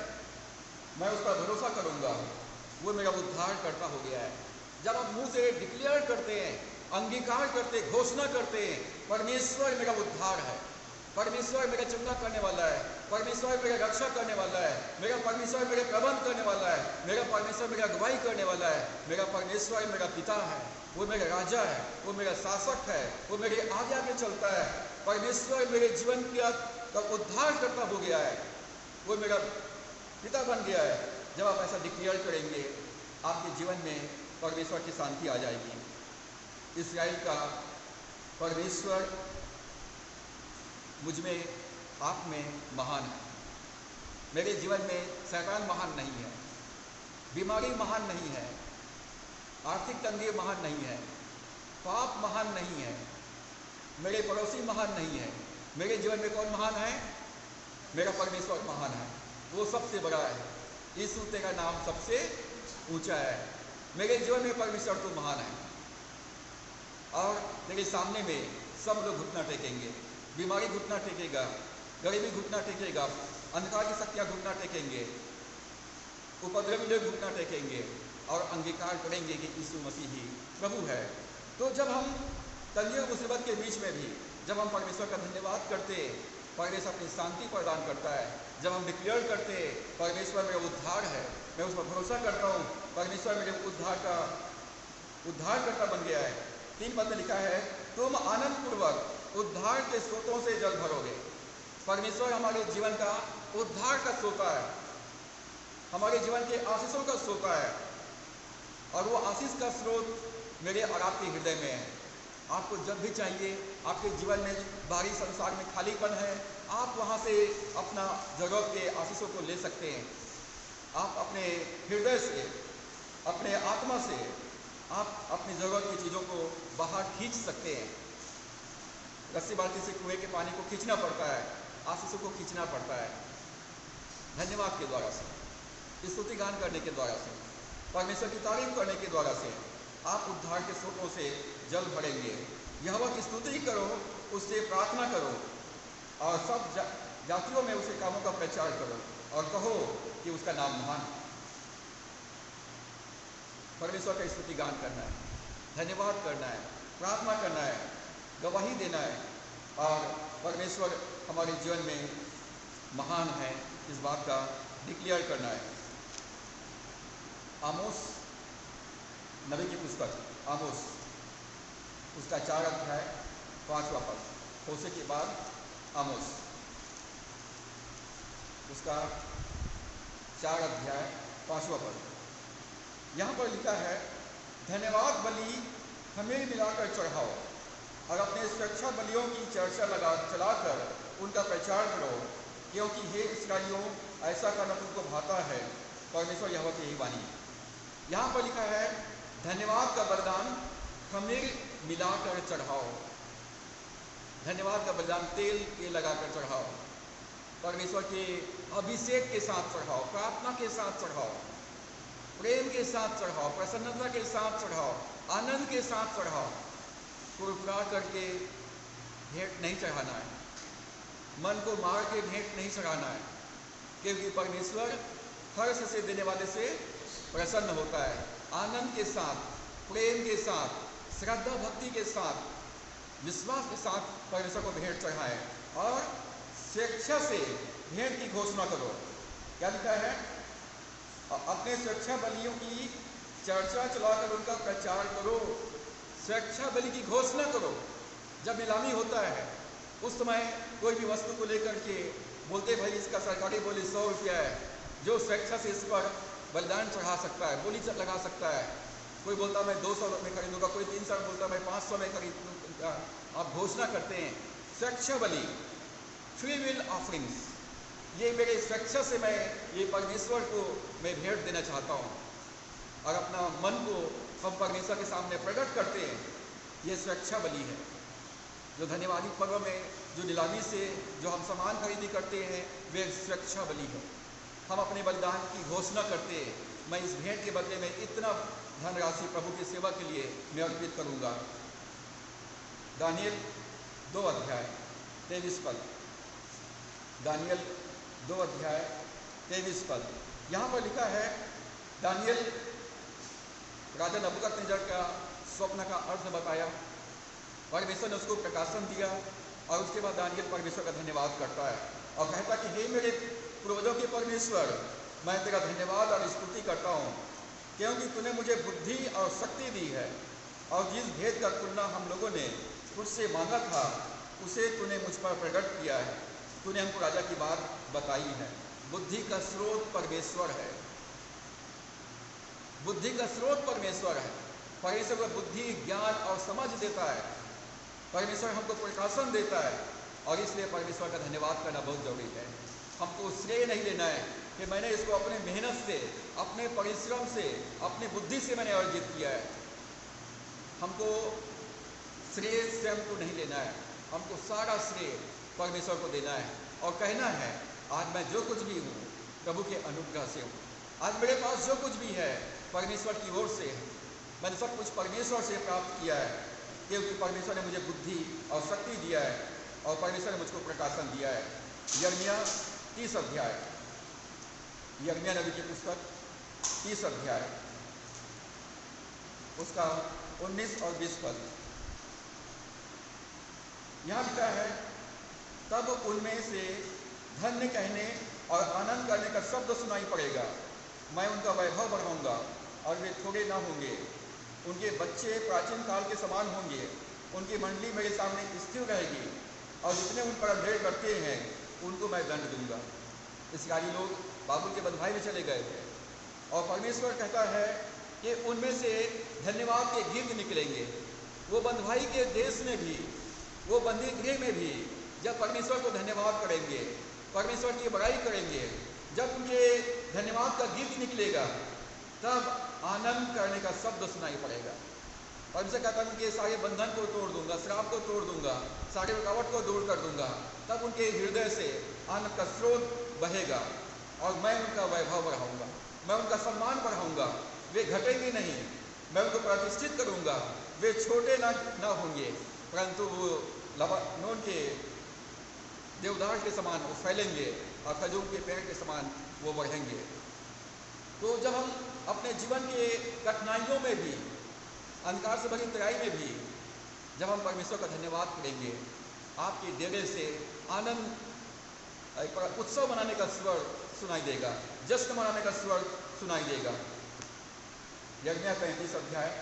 मैं उस पर भरोसा करूँगा, वो मेरा उद्धार करता हो गया है। जब आप मुंह से डिक्लेयर करते हैं, अंगीकार करते, घोषणा करते हैं, परमेश्वर मेरा उद्धार है, परमेश्वर मेरा चंगा करने वाला है, परमेश्वर मेरा रक्षा करने वाला है, मेरा परमेश्वर मेरे प्रबंध करने वाला है, मेरा परमेश्वर मेरा अगुवाई करने वाला है, मेरा परमेश्वर मेरा पिता है, वो मेरा राजा है, वो मेरा शासक है, वो मेरे आगे आगे चलता है, परमेश्वर मेरे जीवन का उद्धार करता हो गया है। वो मेरा पिता बन गया है। जब आप ऐसा डिक्लेयर करेंगे, आपके जीवन में परमेश्वर की शांति आ जाएगी। इस्राएल का परमेश्वर मुझ में, आप में महान है। मेरे जीवन में शैतान महान नहीं है, बीमारी महान नहीं है, आर्थिक तंगी महान नहीं है, पाप महान नहीं है, मेरे पड़ोसी महान नहीं है। मेरे जीवन में कौन महान है? मेरा परमेश्वर महान है, वो सबसे बड़ा है। यीशु तेरा नाम सबसे ऊंचा है। मेरे जीवन में परमेश्वर तो महान है। और तेरे सामने में सब लोग घुटना टेकेंगे। बीमारी घुटना टेकेगा, गरीबी घुटना टेकेगा, अंधकार की शक्तियाँ घुटना टेकेंगे, उपद्रवी लोग घुटना टेकेंगे और अंगीकार करेंगे कि यीशु मसीह ही प्रभु है। तो जब हम तंगी और मुसीबत के बीच में भी जब हम परमेश्वर का धन्यवाद करते, परमेश्वर अपनी शांति प्रदान करता है। जब हम डिक्लेयर करते, परमेश्वर मेरा उद्धार है, मैं उस पर भरोसा करता हूँ, परमेश्वर मेरे उद्धारकर्ता बन गया है। 3 पद में लिखा है, तुम आनंदपूर्वक उद्धार के स्रोतों से जल भरोगे। परमेश्वर हमारे जीवन का उद्धार का स्रोता है, हमारे जीवन के आशीषों का स्रोता है। और वो आशीष का स्रोत मेरे और आपके हृदय में है। आपको जब भी चाहिए, आपके जीवन में बाहरी संसार में खालीपन है, आप वहाँ से अपना जरूरत के आशीषों को ले सकते हैं। आप अपने हृदय से, अपने आत्मा से आप अपनी ज़रूरत की चीज़ों को बाहर खींच सकते हैं। रस्सी बाल्टी से कुएं के पानी को खींचना पड़ता है, आशीषों को खींचना पड़ता है धन्यवाद के द्वारा से, स्तुति गान करने के द्वारा से, परमेश्वर की तारीफ करने के द्वारा से। आप उद्धार के स्रोतों से जल भरेंगे। यहोवा की स्तुति करो, उससे प्रार्थना करो और सब जातियों में उसके कामों का प्रचार करो और कहो कि उसका नाम महान है। परमेश्वर का स्तुति गान करना है, धन्यवाद करना है, प्रार्थना करना है, गवाही देना है और परमेश्वर हमारे जीवन में महान है, इस बात का डिक्लेयर करना है। आमोस नबी की पुस्तक आमोस, उसका 4 अध्याय 5वां पद, होशे के बाद आमोस, उसका 4 अध्याय 5वां पद। यहाँ पर लिखा है, धन्यवाद बलि हमें मिलाकर चढ़ाओ और अपने सुरक्षा बलियों की चर्चा चलाकर उनका प्रचार करो, क्योंकि हे इस्राएलियों, ऐसा करना तुमको भाता है। परमेश्वर यहोवा की यही वाणी। यहाँ पर लिखा है, धन्यवाद का बलिदान खमीर मिलाकर चढ़ाओ। धन्यवाद का बलिदान तेल के लगाकर चढ़ाओ, परमेश्वर के अभिषेक के साथ चढ़ाओ, प्रार्थना के साथ चढ़ाओ, प्रेम के साथ चढ़ाओ, प्रसन्नता के साथ चढ़ाओ, आनंद के साथ चढ़ाओ। कुरकुरा करके भेंट नहीं चढ़ाना है, मन को मार के भेंट नहीं चढ़ाना है, क्योंकि परमेश्वर हर्ष से देने वाले से प्रसन्न होता है। आनंद के साथ, प्रेम के साथ, श्रद्धा भक्ति के साथ, विश्वास के साथ परमेश्वर को भेंट चढ़ाएं और स्वेच्छा से भेंट की घोषणा करो। क्या लिखा है? अपने स्वेच्छा बलियों की चर्चा चलाकर उनका प्रचार करो। स्वेच्छा बलि की घोषणा करो। जब नीलामी होता है उस समय कोई भी वस्तु को लेकर के बोलते, भाई इसका सरकारी बोली 100 रुपया है, जो स्वेच्छा से इस पर बलिदान चढ़ा सकता है, बोली लगा सकता है। कोई बोलता मैं 200 में खरीदूंगा, कोई 300 बोलता मैं 500 में खरीदूंगा। आप घोषणा करते हैं स्वेच्छा बलि, फ्री विल ऑफरिंग्स, ये मेरे स्वेच्छा से मैं ये परमेश्वर को मैं भेंट देना चाहता हूँ और अपना मन को हम परमेश्वर के सामने प्रकट करते हैं। ये स्वेच्छा बलि है। जो धन्यवादी पर्व में जो नीलामी से जो हम सामान खरीदी करते हैं, वे स्वेच्छा बलि है। हम अपने बलिदान की घोषणा करते हैं, मैं इस भेंट के बदले में इतना धनराशि प्रभु की सेवा के लिए मैं अर्पित करूँगा। दानियल 2 अध्याय 23 पद, दानियल 2 अध्याय 23 पद। यहाँ पर लिखा है, दानियल राजा नबूकदनेस्सर का स्वप्न का अर्थ बताया, परमेश्वर ने उसको प्रकाशन दिया और उसके बाद दानियल परमेश्वर का धन्यवाद करता है और कहता कि हे मेरे पूर्वजों के परमेश्वर, मैं तेरा धन्यवाद और स्तुति करता हूँ, क्योंकि तूने मुझे बुद्धि और शक्ति दी है और जिस भेद का तुलना हम लोगों ने तुझसे मांगा था उसे तूने मुझ पर प्रकट किया है। तूने हमको राजा की बात बताई है। बुद्धि का स्रोत परमेश्वर है। बुद्धि का स्रोत परमेश्वर है। परमेश्वर को बुद्धि, ज्ञान और समझ देता है। परमेश्वर हमको प्रकाशन देता है और इसलिए परमेश्वर का धन्यवाद करना बहुत जरूरी है। हमको श्रेय नहीं लेना है कि मैंने इसको अपने मेहनत से, अपने परिश्रम से, अपनी बुद्धि से मैंने अर्जित किया है। हमको श्रेय स्वयं को नहीं लेना है, हमको सारा श्रेय परमेश्वर को देना है और कहना है आज मैं जो कुछ भी हूँ प्रभु के अनुग्रह से हूँ। आज मेरे पास जो कुछ भी है परमेश्वर की ओर से है। मैंने सब कुछ परमेश्वर से प्राप्त किया है क्योंकि परमेश्वर ने मुझे बुद्धि और शक्ति दिया है और परमेश्वर ने मुझको प्रकाशन दिया है। यिर्मयाह 30 अध्याय, यिर्मयाह नबी की पुस्तक 30 अध्याय उसका 19 और 20 पद यहाँ लिखा है, तब उनमें से धन्य कहने और आनंद करने का शब्द सुनाई पड़ेगा। मैं उनका वैभव बढ़ाऊंगा और वे थोड़े न होंगे। उनके बच्चे प्राचीन काल के समान होंगे। उनकी मंडली मेरे सामने स्थिर रहेगी और जितने उन पर अंधेर करते हैं उनको मैं दंड दूंगा। इसराइली लोग बाबुल के बंधुआई में चले गए थे और परमेश्वर कहता है कि उनमें से धन्यवाद के गीत निकलेंगे। वो बंधुआई के देश में भी, वो बंदी गृह में भी जब परमेश्वर को धन्यवाद करेंगे, परमेश्वर की बड़ाई करेंगे, जब उनके धन्यवाद का गीत निकलेगा तब आनंद करने का शब्द सुनाई पड़ेगा। परमेश्वर कहता है उनके सारे बंधन को तोड़ दूंगा, श्राप को तोड़ दूंगा, सारे रुकावट को दूर कर दूंगा। तब उनके हृदय से आनंद का स्रोत बहेगा और मैं उनका वैभव बढ़ाऊंगा, मैं उनका सम्मान बढ़ाऊंगा। वे घटेंगे नहीं, मैं उनको प्रतिष्ठित करूंगा। वे छोटे ना होंगे परंतु वो लबानोन के देवदार के समान वो फैलेंगे और खजूर के पेड़ के समान वो बढ़ेंगे। तो जब हम अपने जीवन के कठिनाइयों में भी, अंधकार से भरी तराई में भी जब हम परमेश्वर का धन्यवाद करेंगे, आपके डेरे से आनंद, उत्सव मनाने का स्वर सुनाई देगा, जश्न मनाने का स्वर सुनाई देगा। यिर्मयाह 35 अध्याय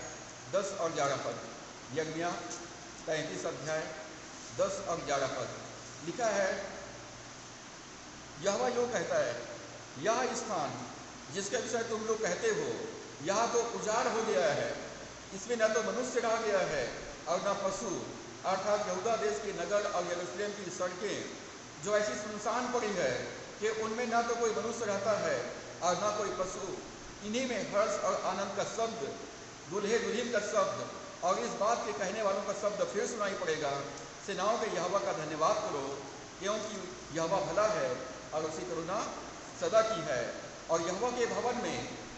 10 और 11 पद, यिर्मयाह 35 अध्याय 10 और 11 पद लिखा है, यहोवा यूँ कहता है, यह स्थान जिसके विषय तुम लोग कहते हो यहाँ तो उजाड़ हो गया है, इसमें न तो मनुष्य रह गया है और न पशु, अर्थात यहूदा देश के नगर और यरूशलेम की सड़कें जो ऐसी सुनसान पड़ी है कि उनमें न तो कोई मनुष्य रहता है और न कोई पशु। इन्हीं में हर्ष और आनंद का शब्द, दुल्हे दुल्हन का शब्द और इस बात के कहने वालों का शब्द फिर सुनाई पड़ेगा, सेनाओं के यहोवा का धन्यवाद करो क्योंकि यहोवा भला है और उसकी करुणा सदा की है। और यहोवा के भवन में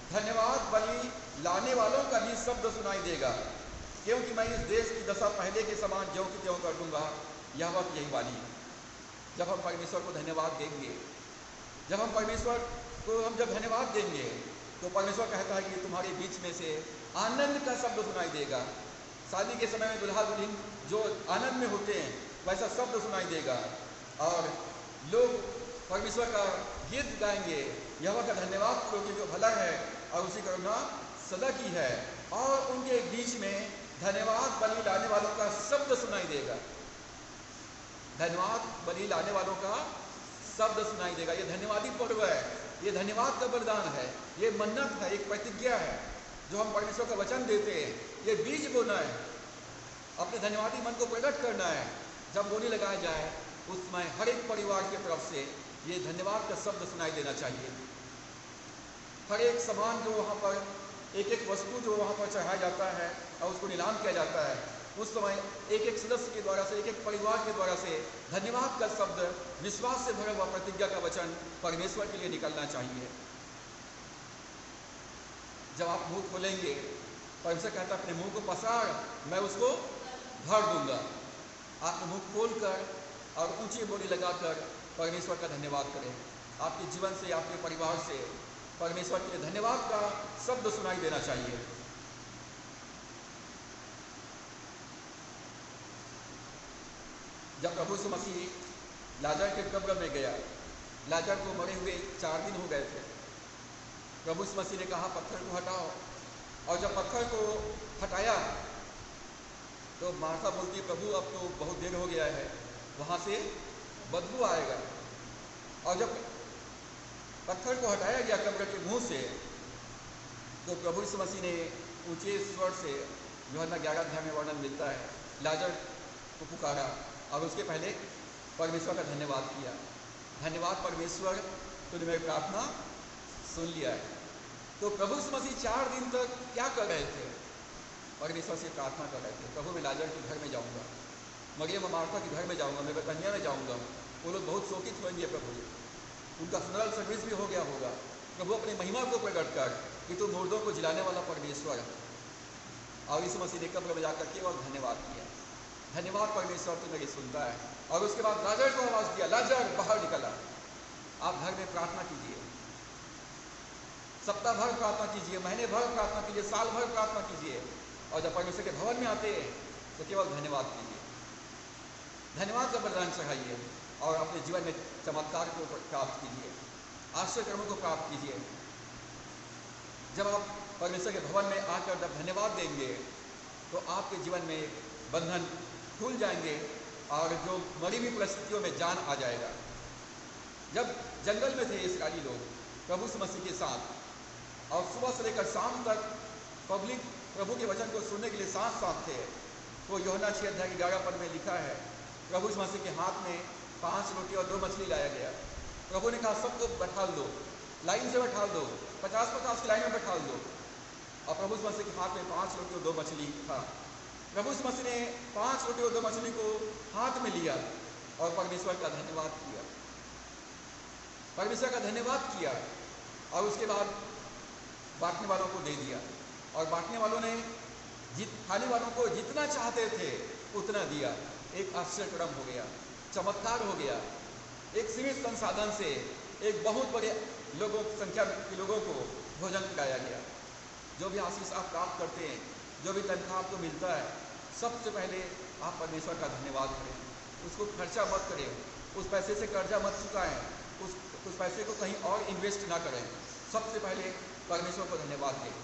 धन्यवाद बलि लाने वालों का भी शब्द सुनाई देगा क्योंकि मैं इस देश की दशा पहले के समान ज्यों की त्यों कर दूंगा। यहोवा की यही वाणी। जब हम परमेश्वर को धन्यवाद देंगे, जब हम परमेश्वर को जब धन्यवाद देंगे तो परमेश्वर कहता है कि तुम्हारे बीच में से आनंद का शब्द सुनाई देगा। शादी के समय में दुल्हा दुल्हन जो आनंद में होते हैं वैसा शब्द सुनाई देगा और लोग परमेश्वर का गीत गाएंगे, यहोवा का धन्यवाद करो कि जो भला है और उसी करुणा सदा की है। और उनके बीच में धन्यवाद बलि लाने वालों का शब्द सुनाई देगा। धन्यवाद बलि लाने वालों का शब्द सुनाई देगा। ये धन्यवादी पर्व है, ये धन्यवाद का वरदान है, ये मन्नत है, एक प्रतिज्ञा है जो हम परमेश्वर का वचन देते हैं। ये बीज बोना है, अपने धन्यवादी मन को प्रकट करना है। जब बोली लगाया जाए उस समय हर एक परिवार की तरफ से ये धन्यवाद का शब्द सुनाई देना चाहिए। हर एक सामान जो वहाँ पर, एक एक वस्तु जो वहाँ पर चढ़ाया जाता है और उसको नीलाम किया जाता है, उस समय एक एक सदस्य के द्वारा से, एक एक परिवार के द्वारा से धन्यवाद का शब्द, विश्वास से भरा हुआ प्रतिज्ञा का वचन परमेश्वर के लिए निकलना चाहिए। जब आप मुंह खोलेंगे, परमेश्वर कहता है अपने मुंह को पसार, मैं उसको भर दूंगा। आप मुंह खोलकर और ऊंची बोली लगाकर परमेश्वर का धन्यवाद करें। आपके जीवन से, आपके परिवार से परमेश्वर के लिए धन्यवाद का शब्द सुनाई देना चाहिए। जब प्रभु यीशु मसीह लाजर के कब्र में गया, लाजर को मरे हुए 4 दिन हो गए थे। प्रभु यीशु मसीह ने कहा पत्थर को हटाओ, और जब पत्थर को हटाया तो मार्था बोलती प्रभु अब तो बहुत देर हो गया है, वहाँ से बदबू आएगा। और जब पत्थर को हटाया गया कब्र के मुंह से, तो प्रभु यीशु मसीह ने ऊंचे स्वर से, यूहन्ना 11 अध्याय में वर्णन मिलता है, लाजर को पुकारा और उसके पहले परमेश्वर का धन्यवाद किया। धन्यवाद परमेश्वर, तूने मेरी प्रार्थना सुन लिया है। तो प्रभु यीशु मसीह 4 दिन तक क्या कर रहे थे? परमेश्वर से प्रार्थना कर रहे थे, प्रभु मैं लाजर के घर में जाऊंगा, मरियम और मार्था के घर में जाऊंगा, मैं बेतनिया में जाऊंगा। वो लोग बहुत शोकित होंगे प्रभु, उनका फनरल सर्विस भी हो गया होगा। प्रभु अपनी महिमा को प्रकट कर कि तू मुर्दों को जिलाने वाला परमेश्वर। और यीशु मसीह ने कब्र में जाकर केवल धन्यवाद किया, धन्यवाद परमेश्वर तू मेरी सुनता है। और उसके बाद लाजर को आवाज दिया, लाजर बाहर निकला। आप घर में प्रार्थना कीजिए, सप्ताह भर प्रार्थना कीजिए, महीने भर प्रार्थना कीजिए, साल भर प्रार्थना कीजिए, और जब परमेश्वर के भवन में आते हैं तो केवल धन्यवाद कीजिए, धन्यवाद का बलिदान चढ़ाइए और अपने जीवन में चमत्कार को प्राप्त कीजिए, आश्चर्य कर्मों को प्राप्त कीजिए। जब आप परमेश्वर के भवन में आकर जब धन्यवाद देंगे तो आपके जीवन में बंधन खुल जाएंगे और जो मरी हुई परिस्थितियों में जान आ जाएगा। जब जंगल में थे इस्राएली लोग प्रभु यीशु मसीह के साथ, और सुबह से लेकर शाम तक पब्लिक प्रभु के वचन को सुनने के लिए साथ साथ थे, तो यूहन्ना 6 अध्याय 11 पद में लिखा है, प्रभु यीशु मसीह के हाथ में 5 रोटी और 2 मछली लाया गया। प्रभु ने कहा सबको बैठाल दो, लाइन से बैठाल दो, 50-50 की लाइन में बैठाल दो। और प्रभु यीशु मसीह के हाथ में 5 रोटी और 2 मछली था। प्रभु यीशु मसीह ने 5 रोटी और 2 मछली को हाथ में लिया और परमेश्वर का धन्यवाद किया, परमेश्वर का धन्यवाद किया, और उसके बाद बांटने वालों को दे दिया। और बांटने वालों ने खाने वालों को जितना चाहते थे उतना दिया। एक आश्चर्य क्रम हो गया, चमत्कार हो गया। एक सीमित संसाधन से एक बहुत बड़े लोगों संख्या के लोगों को भोजन कराया गया। जो भी आशीष आप प्राप्त करते हैं, जो भी तनख्वाह आपको मिलता है, सबसे पहले आप परमेश्वर का धन्यवाद करें, उसको खर्चा मत करें, उस पैसे से कर्जा मत चुकाएं, उस पैसे को कहीं और इन्वेस्ट ना करें। सबसे पहले परमेश्वर को धन्यवाद दें।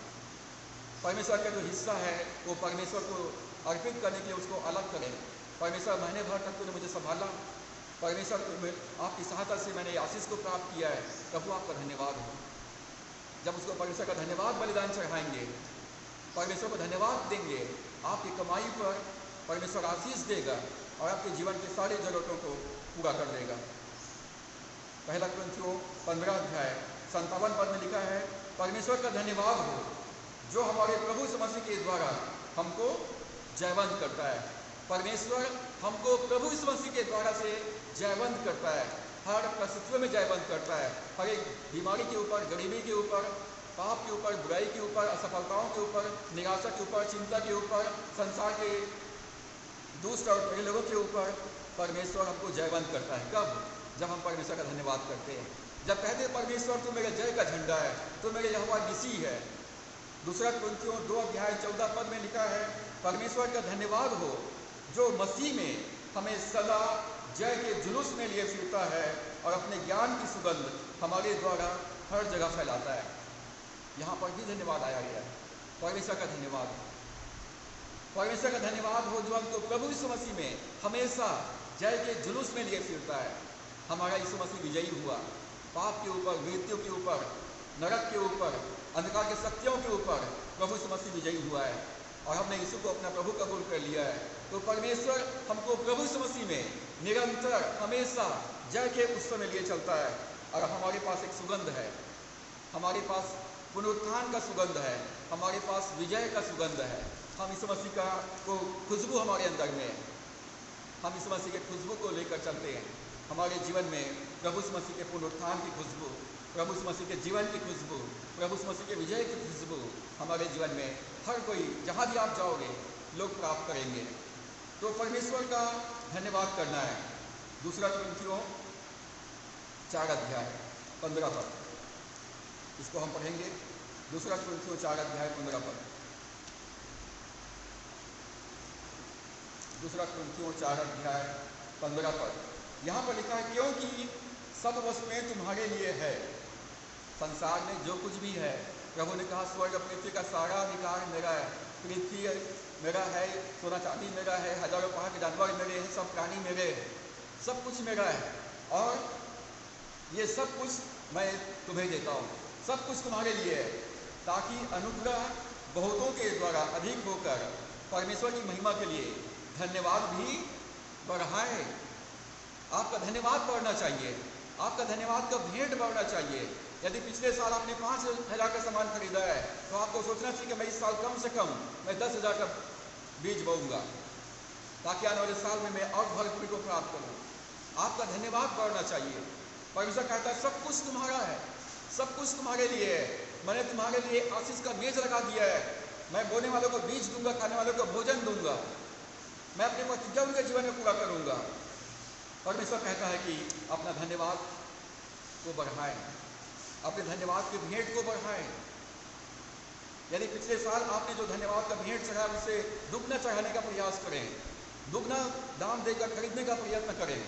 परमेश्वर का जो हिस्सा है वो परमेश्वर को अर्पित करने के लिए उसको अलग करें। परमेश्वर महीने भर तक तूने मुझे संभाला, परमेश्वर आपकी सहायता से मैंने आशीष को प्राप्त किया है, प्रभु आपका धन्यवाद हो। जब उसको परमेश्वर का धन्यवाद बलिदान चढ़ाएंगे, परमेश्वर को धन्यवाद देंगे, आपकी कमाई पर परमेश्वर आशीष देगा और आपके जीवन की सारी जरूरतों को पूरा कर देगा। पहला कुरिन्थियों 15 अध्याय 57 पद में लिखा है, परमेश्वर का धन्यवाद हो जो हमारे प्रभु यीशु मसीह के द्वारा हमको जयवंत करता है। परमेश्वर हमको प्रभु यीशु मसीह के द्वारा से जयवंत करता है, हर परिस्थितियों में जयवंत करता है। हर एक बीमारी के ऊपर, गरीबी के ऊपर, पाप के ऊपर, बुराई के ऊपर, असफलताओं के ऊपर, निराशा के ऊपर, चिंता के ऊपर, संसार के दुष्ट और बुरे लोगों के ऊपर परमेश्वर हमको जयवंत करता है। कब? जब हम परमेश्वर का धन्यवाद करते हैं। जब कहते हैं परमेश्वर तो मेरे जय का झंडा है, तो मेरे यहोवा निसी है। दूसरा कुरिन्थियों 2 अध्याय 14 पद में लिखा है, परमेश्वर का धन्यवाद हो जो मसीह में हमें सदा जय के जुलूस में लिए फिरता है और अपने ज्ञान की सुगंध हमारे द्वारा हर जगह फैलाता है। यहाँ पर भी धन्यवाद आया गया है, परमेश्वर का धन्यवाद हो। परमेश्वर का धन्यवाद हो जो हमको प्रभु यीशु मसीह में हमेशा जय के जुलूस में लिए फिरता है। हमारा यीशु मसीह विजयी हुआ, पाप के ऊपर, मृत्यु के ऊपर, नरक के ऊपर, अंधकार के शक्तियों के ऊपर प्रभु यीशु मसीह विजयी हुआ है और हमने यीशु को अपना प्रभु कबूल कर लिया है। तो परमेश्वर हमको प्रभु यीशु मसीह में निरंतर हमेशा जय के उत्सव में लिए चलता है। और हमारे पास एक सुगंध है, हमारे पास पुनरुत्थान का सुगंध है, हमारे पास विजय का सुगंध है। हम यीशु मसीह का को खुशबू हमारे अंदर में, हम यीशु मसीह के खुशबू को लेकर चलते हैं। हमारे जीवन में प्रभु यीशु मसीह के पुनरुत्थान की खुशबू, प्रभु यीशु मसीह के जीवन की खुशबू, प्रभु यीशु मसीह के विजय की खुशबू हमारे जीवन में हर कोई, जहाँ भी आप जाओगे, लोग प्राप्त करेंगे। तो परमेश्वर का धन्यवाद करना है। दूसरा कुरिन्थियों 4 अध्याय 15 पद, इसको हम पढ़ेंगे। दूसरा कुरिन्थियों 4 अध्याय 15 पद। दूसरा कुरिन्थियों 4 अध्याय 15 पद, यहाँ पर लिखा है, क्योंकि सब वस्तुएं तुम्हारे लिए है। संसार में जो कुछ भी है, प्रभु ने कहा स्वर्ग पृथ्वी का सारा अधिकार मेरा है। पृथ्वी मेरा है, सोना चांदी मेरा है, हजारों पहाड़ के जानवर मेरे हैं, सब प्राणी मेरे हैं, सब कुछ मेरा है। और ये सब कुछ मैं तुम्हें देता हूँ, सब कुछ तुम्हारे लिए है, ताकि अनुग्रह बहुतों के द्वारा अधिक होकर परमेश्वर की महिमा के लिए धन्यवाद भी बढ़ाए। आपका धन्यवाद बढ़ना चाहिए, आपका धन्यवाद का भेंट बढ़ना चाहिए। यदि पिछले साल आपने 5,000 का सामान खरीदा है तो आपको सोचना चाहिए कि मैं इस साल कम से कम मैं 10,000 का बीज बोऊंगा, ताकि आने वाले साल में मैं और भरपूरी को प्राप्त करूं। आपका धन्यवाद बढ़ना चाहिए। परमेश्वर कहता है सब कुछ तुम्हारा है, सब कुछ तुम्हारे लिए है, मैंने तुम्हारे लिए आशीष का मेज लगा दिया है, मैं बोने वालों को बीज दूंगा, खाने वालों को भोजन दूंगा, मैं अपनी प्रतिज्ञा उनके जीवन में पूरा करूंगा। परमेश्वर कहता है कि अपना धन्यवाद को बढ़ाएं, अपने धन्यवाद के भेंट को बढ़ाएं। यदि पिछले साल आपने जो धन्यवाद का भेंट चढ़ाया उसे दुगना चढ़ाने का प्रयास करें, दुगना दाम देकर खरीदने का प्रयत्न करें,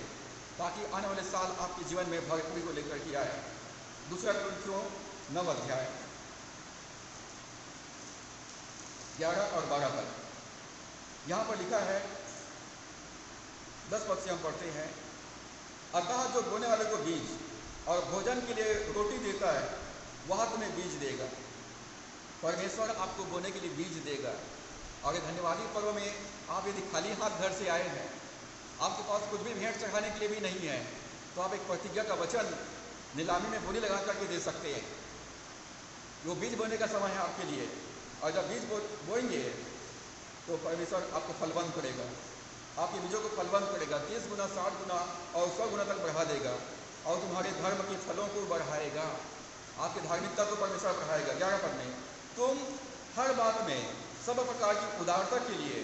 ताकि आने वाले साल आपके जीवन में भरपूरी को लेकर के आए। दूसरा कुरिन्थियों 9 अध्याय 11 और 12 पद, यहाँ पर लिखा है, 10 पद से हम पढ़ते हैं। अतः जो बोने वाले को बीज और भोजन के लिए रोटी देता है वह तुम्हें बीज देगा। परमेश्वर आपको बोने के लिए बीज देगा। और धन्यवादी पर्व में आप यदि खाली हाथ घर से आए हैं, आपके पास कुछ भी भेंट चढ़ाने के लिए भी नहीं है, तो आप एक प्रतिज्ञा का वचन नीलामी में बोली लगा करके दे सकते हैं। वो बीज बोने का समय है आपके लिए, और जब बीज बोएंगे तो परमेश्वर आपको फलवंत करेगा, आपके बीजों को फलवंत करेगा, 30 गुना 60 गुना और 100 गुना तक बढ़ा देगा, और तुम्हारे धर्म के फलों को बढ़ाएगा, आपकी धार्मिकता को परमेश्वर बढ़ाएगा। 11 पद में, तुम हर बात में सब प्रकार की उदारता के लिए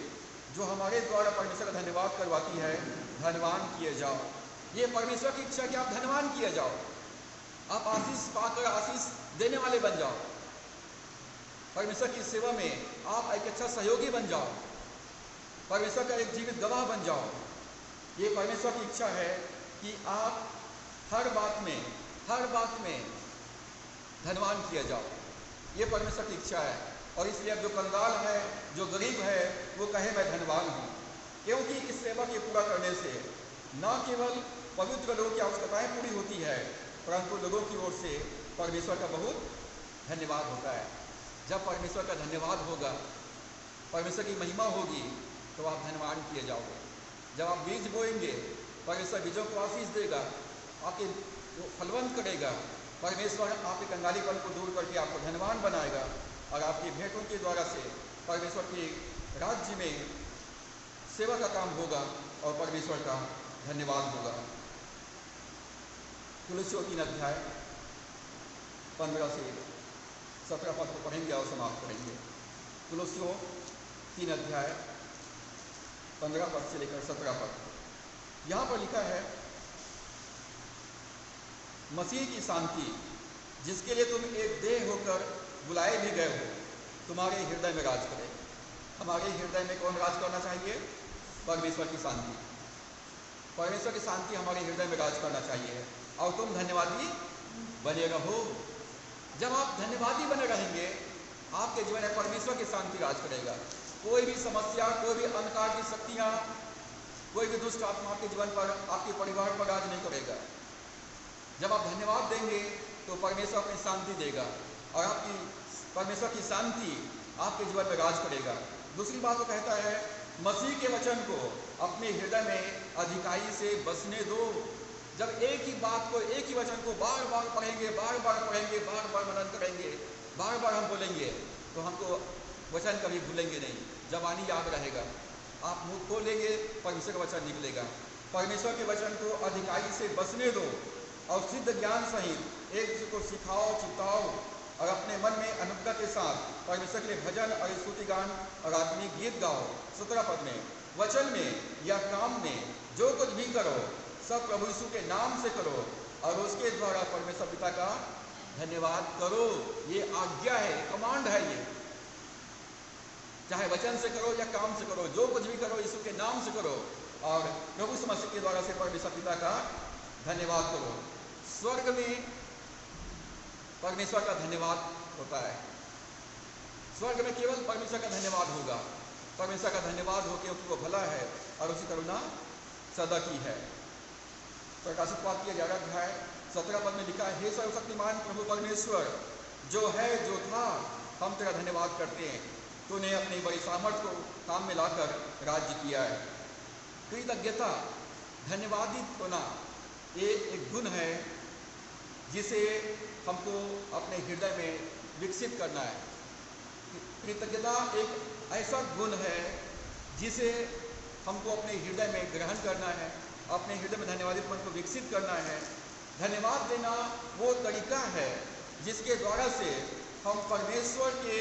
जो हमारे द्वारा परमेश्वर का धन्यवाद करवाती है धनवान किए जाओ। ये परमेश्वर की इच्छा कि आप धनवान किए जाओ, आप आशीष पाकर आशीष देने वाले बन जाओ, परमेश्वर की सेवा में आप एक अच्छा सहयोगी बन जाओ, परमेश्वर का एक जीवित गवाह बन जाओ। ये परमेश्वर की इच्छा है कि आप हर बात में धनवान किया जाओ। ये परमेश्वर की इच्छा है, और इसलिए अब जो कंगाल है, जो गरीब है, वो कहे मैं धनवान हूँ, क्योंकि इस सेवा के पूरा करने से न केवल पवित्र लोगों की आवश्यकताएं पूरी होती है, परंतु लोगों की ओर से परमेश्वर का बहुत धन्यवाद होता है। जब परमेश्वर का धन्यवाद होगा, परमेश्वर की महिमा होगी, तो आप धनवान किए जाओगे। जब आप बीज बोएंगे, परमेश्वर बीजों को आशीष देगा, आपके फलवंत करेगा, परमेश्वर आपके कंगालीपन को दूर करके आपको धनवान बनाएगा, और आपकी भेंटों के द्वारा से परमेश्वर के राज्य में सेवा का काम होगा और परमेश्वर का धन्यवाद होगा। कुलुस्सियों 3 अध्याय 15 से 17 पद को पढ़ेंगे और समाप्त करेंगे। कुलुस्सियों 3 अध्याय 15 पद से लेकर 17 पद, यहाँ पर लिखा है, मसीह की शांति जिसके लिए तुम एक देह होकर बुलाए भी गए हो, तुम्हारे हृदय में राज करे। हमारे हृदय में कौन राज करना चाहिए? परमेश्वर की शांति। परमेश्वर की शांति हमारे हृदय में राज करना चाहिए, और तुम धन्यवादी बने रहो। जब आप धन्यवादी बने रहेंगे, आपके जीवन में परमेश्वर की शांति राज करेगा। कोई भी समस्या, कोई भी अंधकार की शक्तियाँ, कोई भी दुष्ट आत्मा आपके जीवन पर, आपके परिवार पर राज नहीं करेगा। जब आप धन्यवाद देंगे तो परमेश्वर अपनी शांति देगा, और आपकी परमेश्वर की शांति आपके जीवन में राज करेगा। दूसरी बात वो कहता है, मसीह के वचन को अपने हृदय में अधिकाई से बसने दो। जब एक ही बात को, एक ही वचन को बार बार पढ़ेंगे, बार बार पढ़ेंगे, बार बार मनन करेंगे, बार बार हम बोलेंगे, तो हमको वचन कभी भूलेंगे नहीं, जबानी याद रहेगा। आप मुँह खोलेंगे, परमेश्वर का वचन निकलेगा। परमेश्वर के वचन को अधिकाई से बसने दो, और सिद्ध ज्ञान सहित एक दूसरे को सिखाओ, चिताओ, और अपने मन में अनुग्रह के साथ परमेश्वर के लिए भजन और स्तुति गान और आत्मिक गीत गाओ। 17 पद में, वचन में या काम में जो कुछ भी करो सब प्रभु यीशु के नाम से करो, और उसके द्वारा परमेश्वर पिता का धन्यवाद करो। ये आज्ञा है, कमांड है। ये चाहे वचन से करो या काम से करो, जो कुछ भी करो यीशु के नाम से करो, और प्रभु यीशु मसीह के द्वारा से परमेश्वर पिता का धन्यवाद करो। स्वर्ग में परमेश्वर का धन्यवाद होता है। स्वर्ग में केवल परमेश्वर का धन्यवाद होगा। परमेश्वर का धन्यवाद हो, क्योंकि वो भला है और उसकी करुणा सदा की है। प्रकाशित वाक्य 11 अध्याय 17 पद में लिखा है, हे सर्वशक्तिमान प्रभु परमेश्वर, जो है जो था, हम तेरा धन्यवाद करते हैं। तूने अपनी बड़ी सामर्थ्य को काम में लाकर राज्य किया है। कृतज्ञता, धन्यवादित होना, ये एक गुण है जिसे हमको अपने हृदय में विकसित करना है। कृतज्ञता एक ऐसा गुण है जिसे हमको अपने हृदय में ग्रहण करना है, अपने हृदय में धन्यवादित मन को विकसित करना है। धन्यवाद देना वो तरीका है जिसके द्वारा से हम परमेश्वर के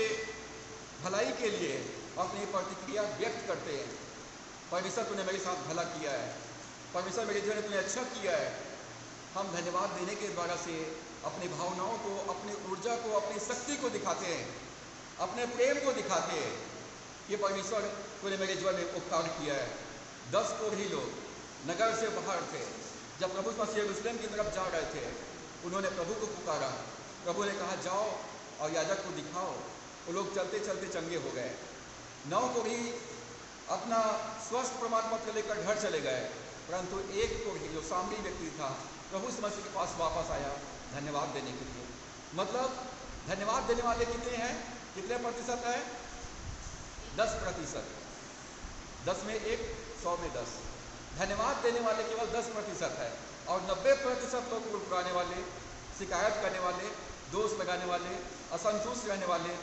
भलाई के लिए अपनी प्रतिक्रिया व्यक्त करते हैं। परमेश्वर तूने मेरे साथ भला किया है, परमेश्वर मेरे जीवन में तूने अच्छा किया है। हम धन्यवाद देने के द्वारा से अपनी भावनाओं को, अपनी ऊर्जा को, अपनी शक्ति को दिखाते हैं, अपने प्रेम को दिखाते हैं। ये परमेश्वर तूने मेरे जीवन में उपकार किया है। 10 कोढ़ी लोग नगर से बाहर थे, जब प्रभु मसीह यरूशलेम की तरफ जा रहे थे, उन्होंने प्रभु को पुकारा। प्रभु ने कहा, जाओ और याजक को दिखाओ। वो लोग चलते चलते चंगे हो गए। 9 कोढ़ी अपना स्वस्थ प्रमाण पत्र लेकर घर चले गए, परंतु एक कोढ़ी जो सामरी व्यक्ति था, प्रभु मसीह के पास वापस आया धन्यवाद देने के लिए। मतलब धन्यवाद देने वाले कितने हैं, कितने प्रतिशत है? 10%। 10 में 1, 100 में 10। धन्यवाद देने वाले केवल 10% है, और 90% लोग पुराने वाले, शिकायत करने वाले, दोष लगाने वाले, असंतुष्ट रहने वाले।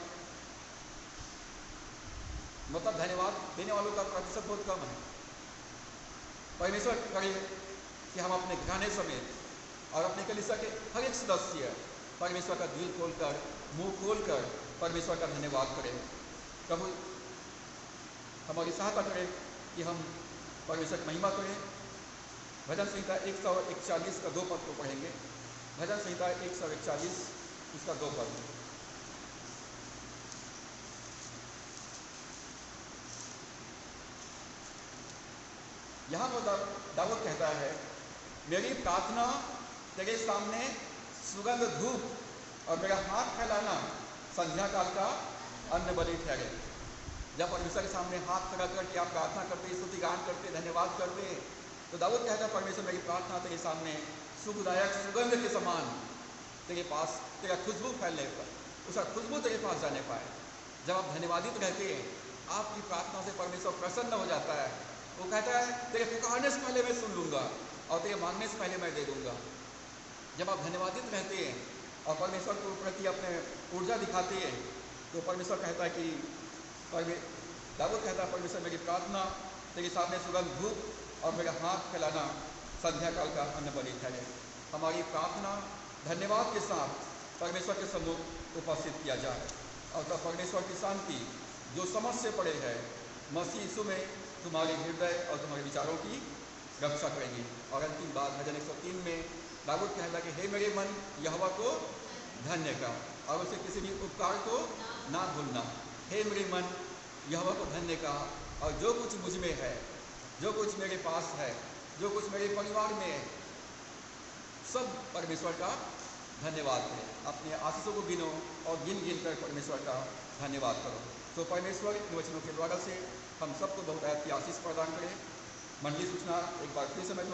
मतलब धन्यवाद देने वालों का प्रतिशत बहुत कम है। परमेश्वर करे कि हम अपने घराने समेत और अपने कलीसिया के हर एक सदस्य परमेश्वर का दिल खोलकर, मुंह खोलकर परमेश्वर का धन्यवाद करें। प्रभु हमारी सहायता करें कि हम परमेश्वर की महिमा करें। भजन संहिता 141 का 2 पद को पढ़ेंगे। भजन संहिता 141 इसका 2 पद। यहाँ वो दाऊद कहता है, मेरी प्रार्थना तेरे सामने सुगंध धूप और मेरा हाथ फैलाना संध्या काल का अन्न बलि ठहरे। जब परमेश्वर के सामने हाथ खड़ा करके आप प्रार्थना करते, स्तुति गान करते, धन्यवाद करते, तो दाऊद कहता है, परमेश्वर मेरी प्रार्थना तेरे सामने सुखदायक सुगंध के समान तेरे पास, तेरा खुशबू फैलने पर, उसका खुशबू तेरे पास जाने पाए। जब आप धन्यवादित रहते हैं, आपकी प्रार्थना से परमेश्वर प्रसन्न हो जाता है। वो कहता है, तेरे पुकारने से पहले मैं सुन लूँगा और तेरे मांगने से पहले मैं दे दूँगा। जब आप धन्यवादित रहते हैं और परमेश्वर के प्रति अपने ऊर्जा दिखाते हैं, तो परमेश्वर कहता है कि दाऊद कहता है, परमेश्वर मेरी प्रार्थना तेरे सामने सुगंध धूप और मेरा हाथ फैलाना संध्या काल का अन्न बलि ठहरे। हमारी प्रार्थना धन्यवाद के साथ परमेश्वर के सम्मुख उपस्थित किया जाए, और तब परमेश्वर की शांति जो समझ से परे है, मसीह यीशु में तुम्हारे हृदय और तुम्हारे विचारों की रक्षा करेगी। और अंतिम बात भजन 103 में दाऊद कहता है कि हे मेरे मन यहोवा को धन्य कर, और उसे किसी भी उपकार को ना भूलना। हे मेरे मन यहोवा को धन्य कर, और जो कुछ मुझ में है, जो कुछ मेरे पास है, जो कुछ मेरे परिवार में है, सब परमेश्वर का धन्यवाद करें। अपने आशीषों को गिनो और गिन गिन कर परमेश्वर का धन्यवाद करो। तो परमेश्वर इन वचनों के द्वारा से हम सबको बहुत की आशीष प्रदान करें। मंडली सूचना एक बार फिर से मैं